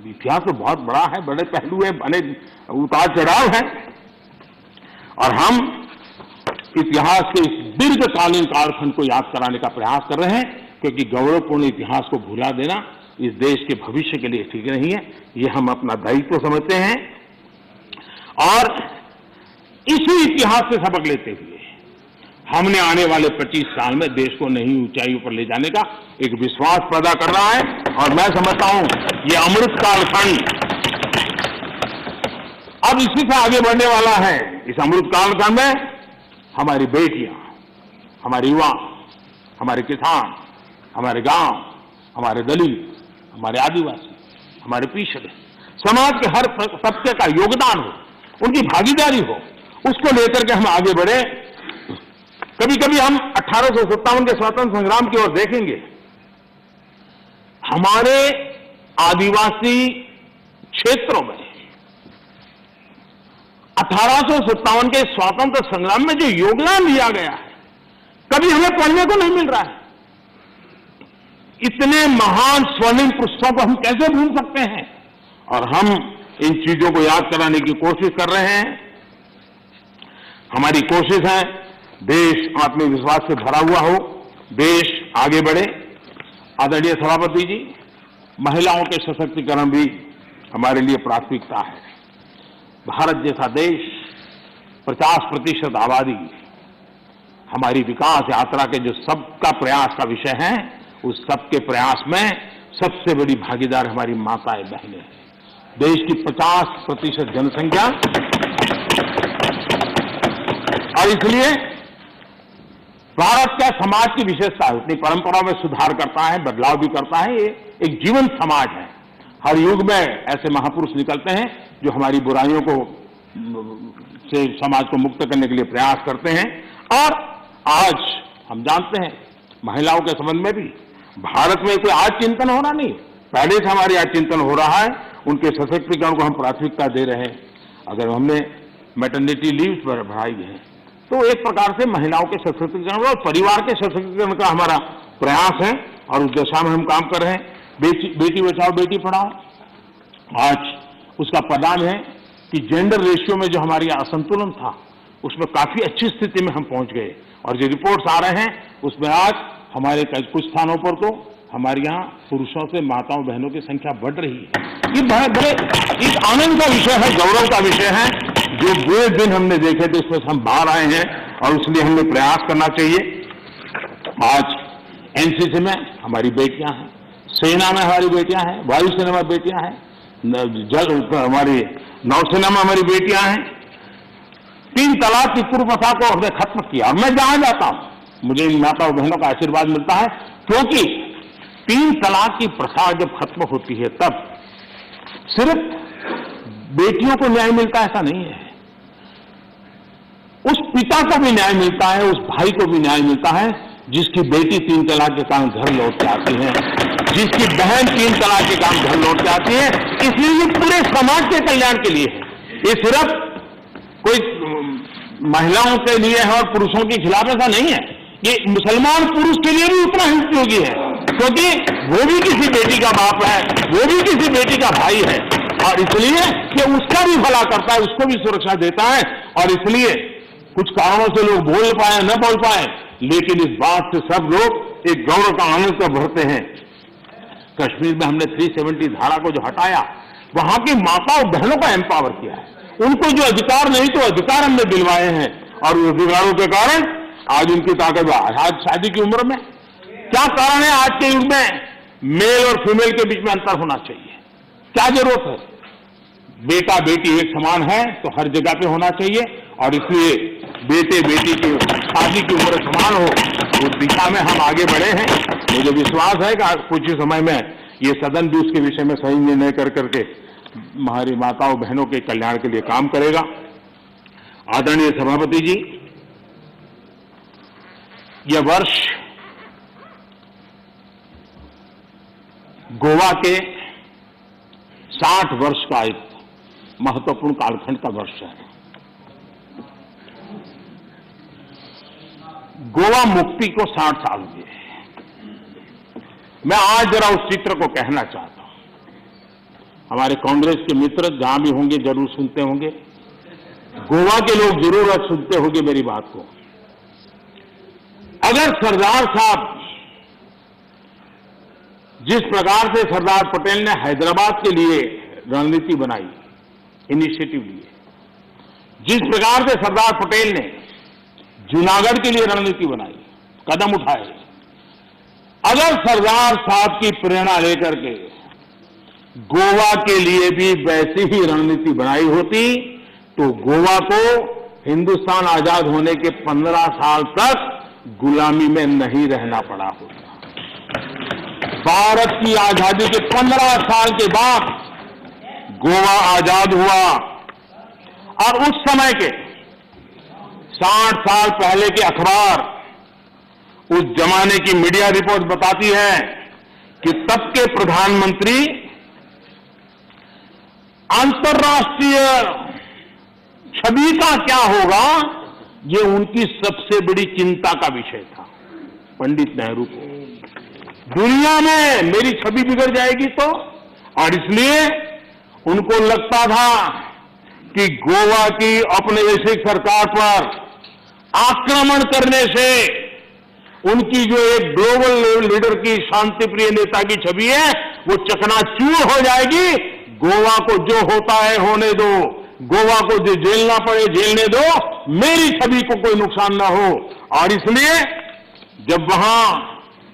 इतिहास तो बहुत बड़ा है, बड़े पहलू है, अनेक उतार चढ़ाव है और हम इतिहास के इस दीर्घकालीन कालखंड को याद कराने का प्रयास कर रहे हैं, क्योंकि गौरवपूर्ण इतिहास को भुला देना इस देश के भविष्य के लिए ठीक नहीं है। ये हम अपना दायित्व समझते हैं और इसी इतिहास से सबक लेते हुए हमने आने वाले 25 साल में देश को नई ऊंचाइयों पर ले जाने का एक विश्वास पैदा कर रहा है। और मैं समझता हूं ये अमृत कालखंड अब इसी से आगे बढ़ने वाला है। इस अमृत कालखंड में हमारी बेटियां, हमारे युवा, हमारे किसान, हमारे गांव, हमारे दलित, हमारे आदिवासी, हमारे पिछड़े समाज के हर तबके का योगदान हो, उनकी भागीदारी हो, उसको लेकर के हम आगे बढ़े। कभी कभी हम 1857 के स्वतंत्र संग्राम की ओर देखेंगे। हमारे आदिवासी क्षेत्रों में 1857 के स्वतंत्र संग्राम में जो योगदान दिया गया है, कभी हमें पढ़ने को नहीं मिल रहा है। इतने महान स्वर्णिम पुरुषों को हम कैसे भूल सकते हैं? और हम इन चीजों को याद कराने की कोशिश कर रहे हैं। हमारी कोशिश है देश आत्मविश्वास से भरा हुआ हो, देश आगे बढ़े। आदरणीय सभापति जी, महिलाओं के सशक्तिकरण भी हमारे लिए प्राथमिकता है। भारत जैसा देश 50% आबादी हमारी विकास यात्रा के जो सबका प्रयास का विषय है, उस सबके प्रयास में सबसे बड़ी भागीदार हमारी माताएं बहनें हैं। देश की 50% जनसंख्या, और इसलिए भारत का समाज की विशेषता है, अपनी परंपराओं में सुधार करता है, बदलाव भी करता है। ये एक जीवन समाज है। हर युग में ऐसे महापुरुष निकलते हैं जो हमारी बुराइयों को से समाज को मुक्त करने के लिए प्रयास करते हैं। और आज हम जानते हैं महिलाओं के संबंध में भी भारत में कोई आज चिंतन हो रहा नहीं, पहले से हमारे आज चिंतन हो रहा है। उनके सशक्तिकरण को हम प्राथमिकता दे रहे हैं। अगर हमने मैटरनिटी लीव पर बढ़ाई है तो एक प्रकार से महिलाओं के सशक्तिकरण और परिवार के सशक्तिकरण का हमारा प्रयास है और उस दिशा में हम काम कर रहे हैं। बेटी बचाओ बेटी पढ़ाओ, आज उसका परिणाम है कि जेंडर रेशियो में जो हमारी असंतुलन था उसमें काफी अच्छी स्थिति में हम पहुंच गए। और जो रिपोर्ट्स आ रहे हैं उसमें आज हमारे कुछ स्थानों पर तो हमारे यहाँ पुरुषों से माताओं बहनों की संख्या बढ़ रही है। ये बड़े एक आनंद का विषय है, गौरव का विषय है। जो बुरे दिन हमने देखे थे उसमें से हम बाहर आए हैं और इसलिए हमें प्रयास करना चाहिए। आज एनसीसी में हमारी बेटियां हैं, सेना में हमारी बेटियां हैं, वायुसेना में बेटियां हैं, हमारी नौसेना में हमारी बेटियां हैं। 3 तलाक की कुप्रथा को हमने खत्म किया। और मैं जहां जाता हूं मुझे इन माताओं बहनों का आशीर्वाद मिलता है, क्योंकि 3 तलाक की प्रथा जब खत्म होती है तब सिर्फ बेटियों को न्याय मिलता है ऐसा नहीं है, उस पिता को भी न्याय मिलता है, उस भाई को भी न्याय मिलता है जिसकी बेटी 3 तलाक के कारण घर लौट के आती है, जिसकी बहन 3 तलाक के कारण घर लौट के आती है। इसलिए ये पूरे समाज के कल्याण के लिए है। ये सिर्फ कोई महिलाओं के लिए है और पुरुषों के खिलाफ ऐसा नहीं है। ये मुसलमान पुरुष के लिए भी उतना ही उपयोगी है, क्योंकि वो भी किसी बेटी का बाप है, वो भी किसी बेटी का भाई है। और इसलिए कि उसका भी भला करता है, उसको भी सुरक्षा देता है। और इसलिए कुछ कारणों से लोग बोल पाए न बोल पाए, लेकिन इस बात से सब लोग एक गौरव का आनंद को भरते हैं। कश्मीर में हमने 370 धारा को जो हटाया, वहां की माताओं बहनों को एम्पावर किया है। उनको जो अधिकार नहीं तो अधिकार हमने दिलवाए हैं और उस अधिकारों के कारण आज उनकी ताकत। आज शादी की उम्र में क्या कारण है? आज के युग में मेल और फीमेल के बीच में अंतर होना चाहिए। क्या जरूरत है? बेटा बेटी एक समान है तो हर जगह पे होना चाहिए। और इसलिए बेटे बेटी की शादी की उम्र समान हो, उस दिशा में हम आगे बढ़े हैं। मुझे विश्वास है कि कुछ ही समय में ये सदन भी उसके विषय में सही निर्णय कर करके हमारी माताओं बहनों के कल्याण के लिए काम करेगा। आदरणीय सभापति जी, यह वर्ष गोवा के 60 वर्ष का एक महत्वपूर्ण कालखंड का वर्ष है। गोवा मुक्ति को 60 साल हुए। मैं आज जरा उस चित्र को कहना चाहता हूं। हमारे कांग्रेस के मित्र जहां भी होंगे जरूर सुनते होंगे, गोवा के लोग जरूर आज सुनते होंगे मेरी बात को। अगर सरदार साहब जिस प्रकार से सरदार पटेल ने हैदराबाद के लिए रणनीति बनाई, इनिशिएटिव लिए, जिस प्रकार से सरदार पटेल ने जूनागढ़ के लिए रणनीति बनाई, कदम उठाए। अगर सरदार साहब की प्रेरणा लेकर के गोवा के लिए भी वैसी ही रणनीति बनाई होती तो गोवा को हिंदुस्तान आजाद होने के 15 साल तक गुलामी में नहीं रहना पड़ा होता। भारत की आजादी के 15 साल के बाद गोवा आजाद हुआ और उस समय के 60 साल पहले के अखबार, उस जमाने की मीडिया रिपोर्ट बताती है कि तब के प्रधानमंत्री अंतर्राष्ट्रीय छवि का क्या होगा, ये उनकी सबसे बड़ी चिंता का विषय था। पंडित नेहरू को दुनिया में मेरी छवि बिगड़ जाएगी तो, और इसलिए उनको लगता था कि गोवा की औपनिवेशिक सरकार पर आक्रमण करने से उनकी जो एक ग्लोबल लीडर की शांतिप्रिय नेता की छवि है वो चकनाचूर हो जाएगी। गोवा को जो होता है होने दो, गोवा को जो झेलना पड़े झेलने दो, मेरी छवि को कोई नुकसान ना हो। और इसलिए जब वहां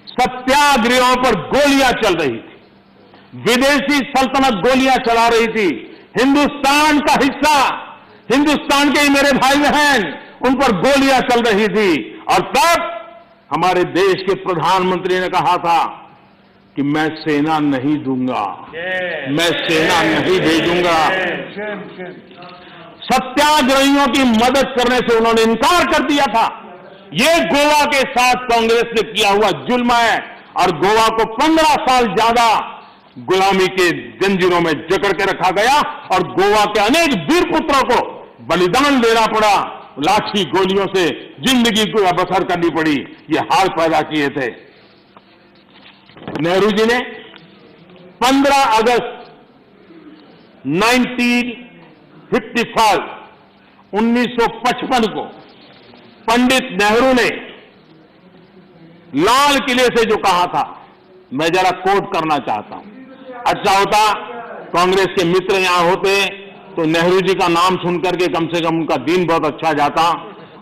सत्याग्रहों पर गोलियां चल रही थी, विदेशी सल्तनत गोलियां चला रही थी, हिंदुस्तान का हिस्सा, हिंदुस्तान के ही मेरे भाई बहन, उन पर गोलियां चल रही थी, और तब हमारे देश के प्रधानमंत्री ने कहा था कि मैं सेना नहीं दूंगा, मैं सेना नहीं भेजूंगा। सत्याग्रहियों की मदद करने से उन्होंने इनकार कर दिया था। ये गोवा के साथ कांग्रेस ने किया हुआ जुल्म है और गोवा को 15 साल ज्यादा गुलामी के जंजीरों में जकड़ के रखा गया और गोवा के अनेक वीर पुत्रों को बलिदान देना पड़ा, लाठी गोलियों से जिंदगी को बसर करनी पड़ी। ये हाल पैदा किए थे। नेहरू जी ने 15 अगस्त 1955 को पंडित नेहरू ने लाल किले से जो कहा था, मैं जरा कोट करना चाहता हूं। अच्छा होता कांग्रेस के मित्र यहां होते तो नेहरू जी का नाम सुनकर के कम से कम उनका दिन बहुत अच्छा जाता,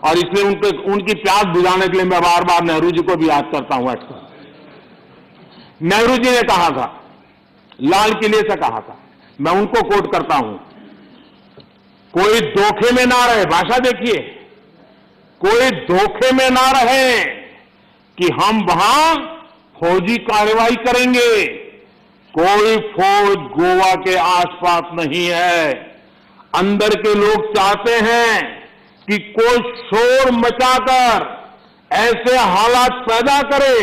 और इसलिए उनकी प्यास बुझाने के लिए मैं बार बार नेहरू जी को भी याद करता हूं। नेहरू जी ने कहा था, लाल किले से कहा था, मैं उनको कोट करता हूं, कोई धोखे में ना रहे, भाषा देखिए, कोई धोखे में ना रहे कि हम वहां फौजी कार्रवाई करेंगे। कोई फौज गोवा के आसपास नहीं है। अंदर के लोग चाहते हैं कि कोई शोर मचाकर ऐसे हालात पैदा करे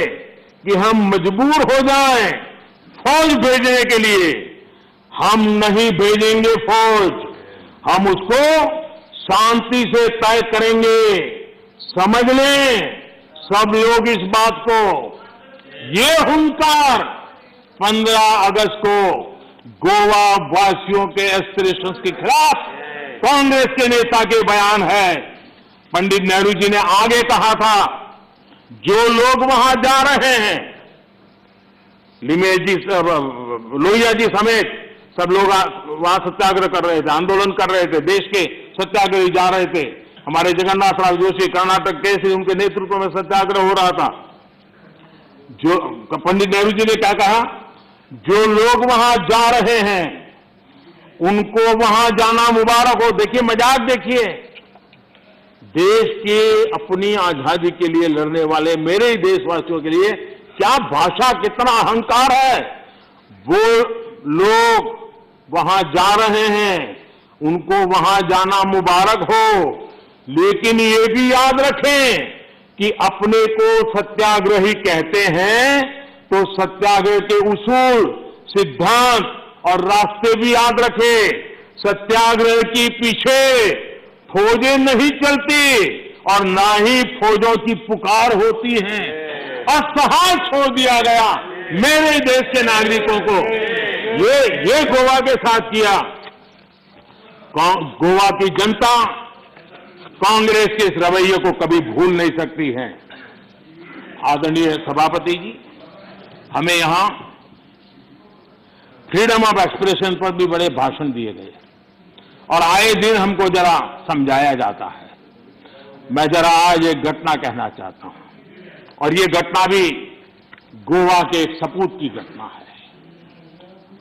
कि हम मजबूर हो जाएं फौज भेजने के लिए। हम नहीं भेजेंगे फौज, हम उसको शांति से तय करेंगे। समझ लें सब लोग इस बात को। ये हुंकार 15 अगस्त को गोवा वासियों के एस्पिरेशंस के खिलाफ कांग्रेस के नेता के बयान है। पंडित नेहरू जी ने आगे कहा था, जो लोग वहां जा रहे हैं, लिमेश जी, लोहिया जी समेत सब लोग वहां सत्याग्रह कर रहे थे, आंदोलन कर रहे थे, देश के सत्याग्रही जा रहे थे। हमारे जगन्नाथ राव जोशी कर्नाटक के से उनके नेतृत्व में सत्याग्रह हो रहा था। जो पंडित नेहरू जी ने क्या कहा, जो लोग वहां जा रहे हैं उनको वहां जाना मुबारक हो। देखिए मजाक देखिए, देश की अपनी आजादी के लिए लड़ने वाले मेरे ही देशवासियों के लिए क्या भाषा, कितना अहंकार है। वो लोग वहां जा रहे हैं, उनको वहां जाना मुबारक हो, लेकिन ये भी याद रखें कि अपने को सत्याग्रही कहते हैं तो सत्याग्रह के उसूल, सिद्धांत और रास्ते भी याद रखें। सत्याग्रह के पीछे फौजें नहीं चलती और ना ही फौजों की पुकार होती है। असहाय छोड़ दिया गया मेरे देश के नागरिकों को। ये गोवा के साथ किया। गोवा की जनता कांग्रेस के इस रवैये को कभी भूल नहीं सकती है। आदरणीय सभापति जी, हमें यहां फ्रीडम ऑफ एक्सप्रेशन पर भी बड़े भाषण दिए गए और आए दिन हमको जरा समझाया जाता है। मैं जरा आज एक घटना कहना चाहता हूं, और ये घटना भी गोवा के एक सपूत की घटना है,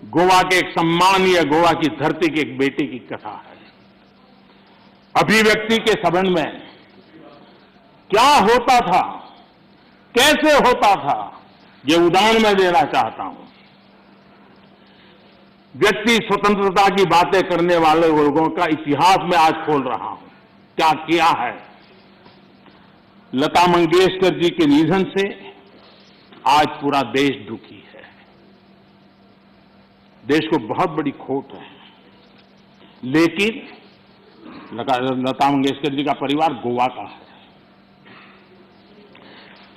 गोवा के एक सम्मानीय गोवा की धरती की एक बेटी की कथा है। अभिव्यक्ति के संबंध में क्या होता था, कैसे होता था, ये उदाहरण मैं देना चाहता हूं। व्यक्ति स्वतंत्रता की बातें करने वाले लोगों का इतिहास में आज खोल रहा हूं, क्या किया है। लता मंगेशकर जी के निधन से आज पूरा देश दुखी है, देश को बहुत बड़ी खोट है। लेकिन लता मंगेशकर जी का परिवार गोवा का है,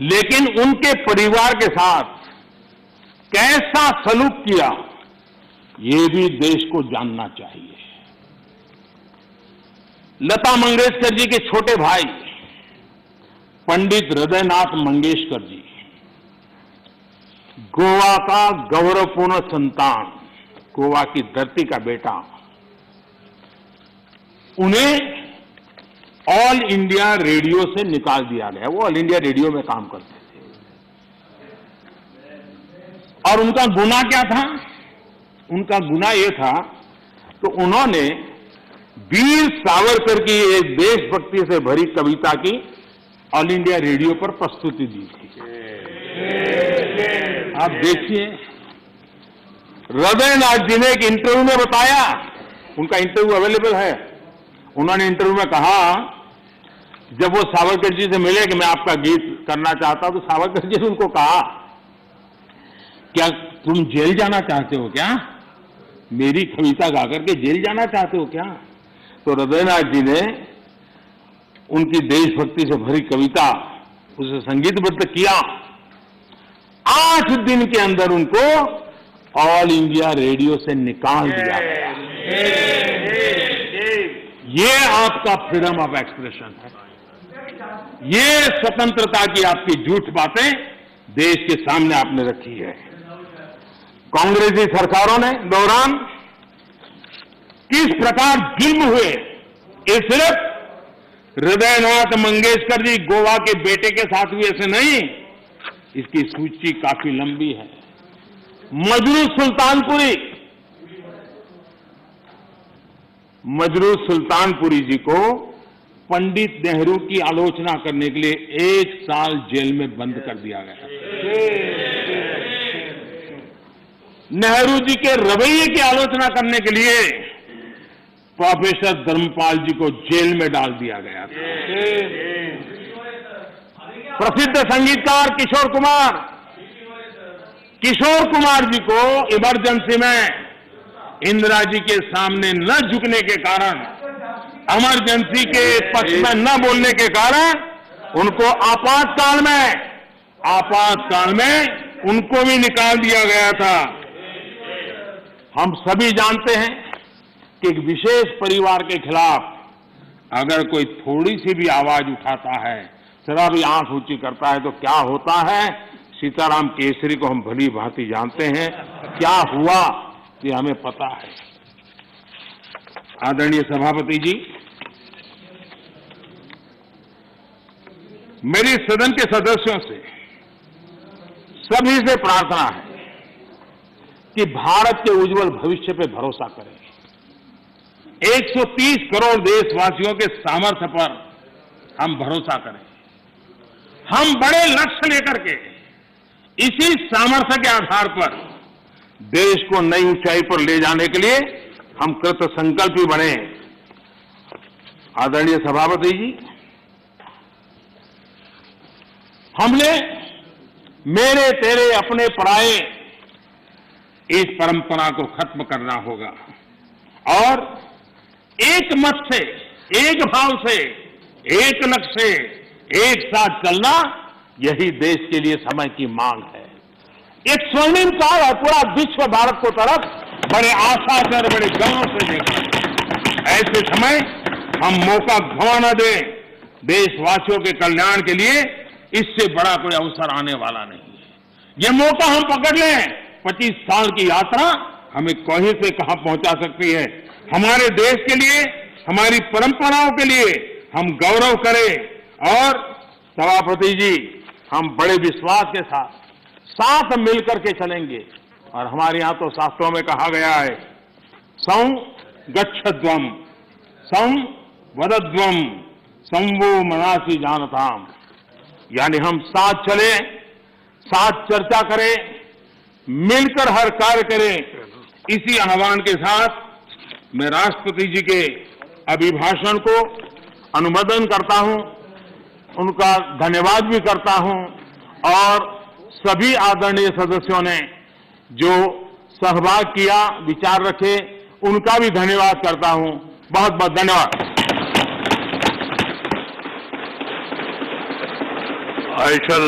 लेकिन उनके परिवार के साथ कैसा सलूक किया ये भी देश को जानना चाहिए। लता मंगेशकर जी के छोटे भाई पंडित हृदयनाथ मंगेशकर जी, गोवा का गौरवपूर्ण संतान, गोवा की धरती का बेटा, उन्हें ऑल इंडिया रेडियो से निकाल दिया गया। वो ऑल इंडिया रेडियो में काम करते थे, और उनका गुनाह क्या था? उनका गुनाह यह था तो उन्होंने वीर सावरकर की एक देशभक्ति से भरी कविता की ऑल इंडिया रेडियो पर प्रस्तुति दी थी। आप देखिए, हृदयनाथ जी ने एक इंटरव्यू में बताया, उनका इंटरव्यू अवेलेबल है। उन्होंने इंटरव्यू में कहा, जब वो सावरकर जी से मिले कि मैं आपका गीत करना चाहता हूं, तो सावरकर जी ने उनको कहा, क्या तुम जेल जाना चाहते हो क्या? मेरी कविता गाकर के जेल जाना चाहते हो क्या? तो हृदयनाथ जी ने उनकी देशभक्ति से भरी कविता उसे संगीतबद्ध किया। 8 दिन के अंदर उनको ऑल इंडिया रेडियो से निकाल दिया गया। ये आपका फ्रीडम ऑफ एक्सप्रेशन है, ये स्वतंत्रता की आपकी झूठ बातें देश के सामने आपने रखी है। कांग्रेसी सरकारों ने दौरान किस प्रकार जुल्म हुए, ये सिर्फ हृदयनाथ मंगेशकर जी गोवा के बेटे के साथ हुए ऐसे नहीं, इसकी सूची काफी लंबी है। मजरू सुल्तानपुरी जी को पंडित नेहरू की आलोचना करने के लिए 1 साल जेल में बंद कर दिया गया। नेहरू जी के रवैये की आलोचना करने के लिए प्रोफेसर धर्मपाल जी को जेल में डाल दिया गया था। प्रसिद्ध संगीतकार किशोर कुमार जी को इमरजेंसी में इंदिरा जी के सामने न झुकने के कारण, इमरजेंसी के पक्ष में न बोलने के कारण उनको आपातकाल में उनको भी निकाल दिया गया था। हम सभी जानते हैं कि एक विशेष परिवार के खिलाफ अगर कोई थोड़ी सी भी आवाज उठाता है, जरा भी आंख ऊंची करता है, तो क्या होता है। सीताराम केसरी को हम भली भांति जानते हैं, क्या हुआ ये हमें पता है। आदरणीय सभापति जी, मेरी सदन के सदस्यों से, सभी से प्रार्थना है कि भारत के उज्जवल भविष्य पे भरोसा करें। 130 करोड़ देशवासियों के सामर्थ्य पर हम भरोसा करें। हम बड़े लक्ष्य लेकर के इसी सामर्थ्य के आधार पर देश को नई ऊंचाई पर ले जाने के लिए हम कृत संकल्पी बने। आदरणीय सभापति जी, हमने मेरे तेरे अपने पराए इस परंपरा को खत्म करना होगा और एक मत से, एक भाव से, एक लक्ष्य से एक साथ चलना, यही देश के लिए समय की मांग है। एक स्वर्णिम काल है, पूरा विश्व भारत को तरफ बड़े आशा से और बड़े गर्व से देखा। ऐसे समय हम मौका गंवा न दें। देशवासियों के कल्याण के लिए इससे बड़ा कोई अवसर आने वाला नहीं है। ये मौका हम पकड़ लें। 25 साल की यात्रा हमें कहीं से कहां पहुंचा सकती है। हमारे देश के लिए, हमारी परंपराओं के लिए हम गौरव करें, और सभापति जी, हम बड़े विश्वास के साथ मिलकर के चलेंगे। और हमारे यहाँ तो शास्त्रों में कहा गया है, सं गच्छध्वम, सं वदध्वम, संवो मनासी जानताम। यानी हम साथ चले, साथ चर्चा करें, मिलकर हर कार्य करें। इसी आह्वान के साथ मैं राष्ट्रपति जी के अभिभाषण को अनुमोदन करता हूं, उनका धन्यवाद भी करता हूं और सभी आदरणीय सदस्यों ने जो सहभाग किया, विचार रखे, उनका भी धन्यवाद करता हूं। बहुत बहुत धन्यवाद। I shall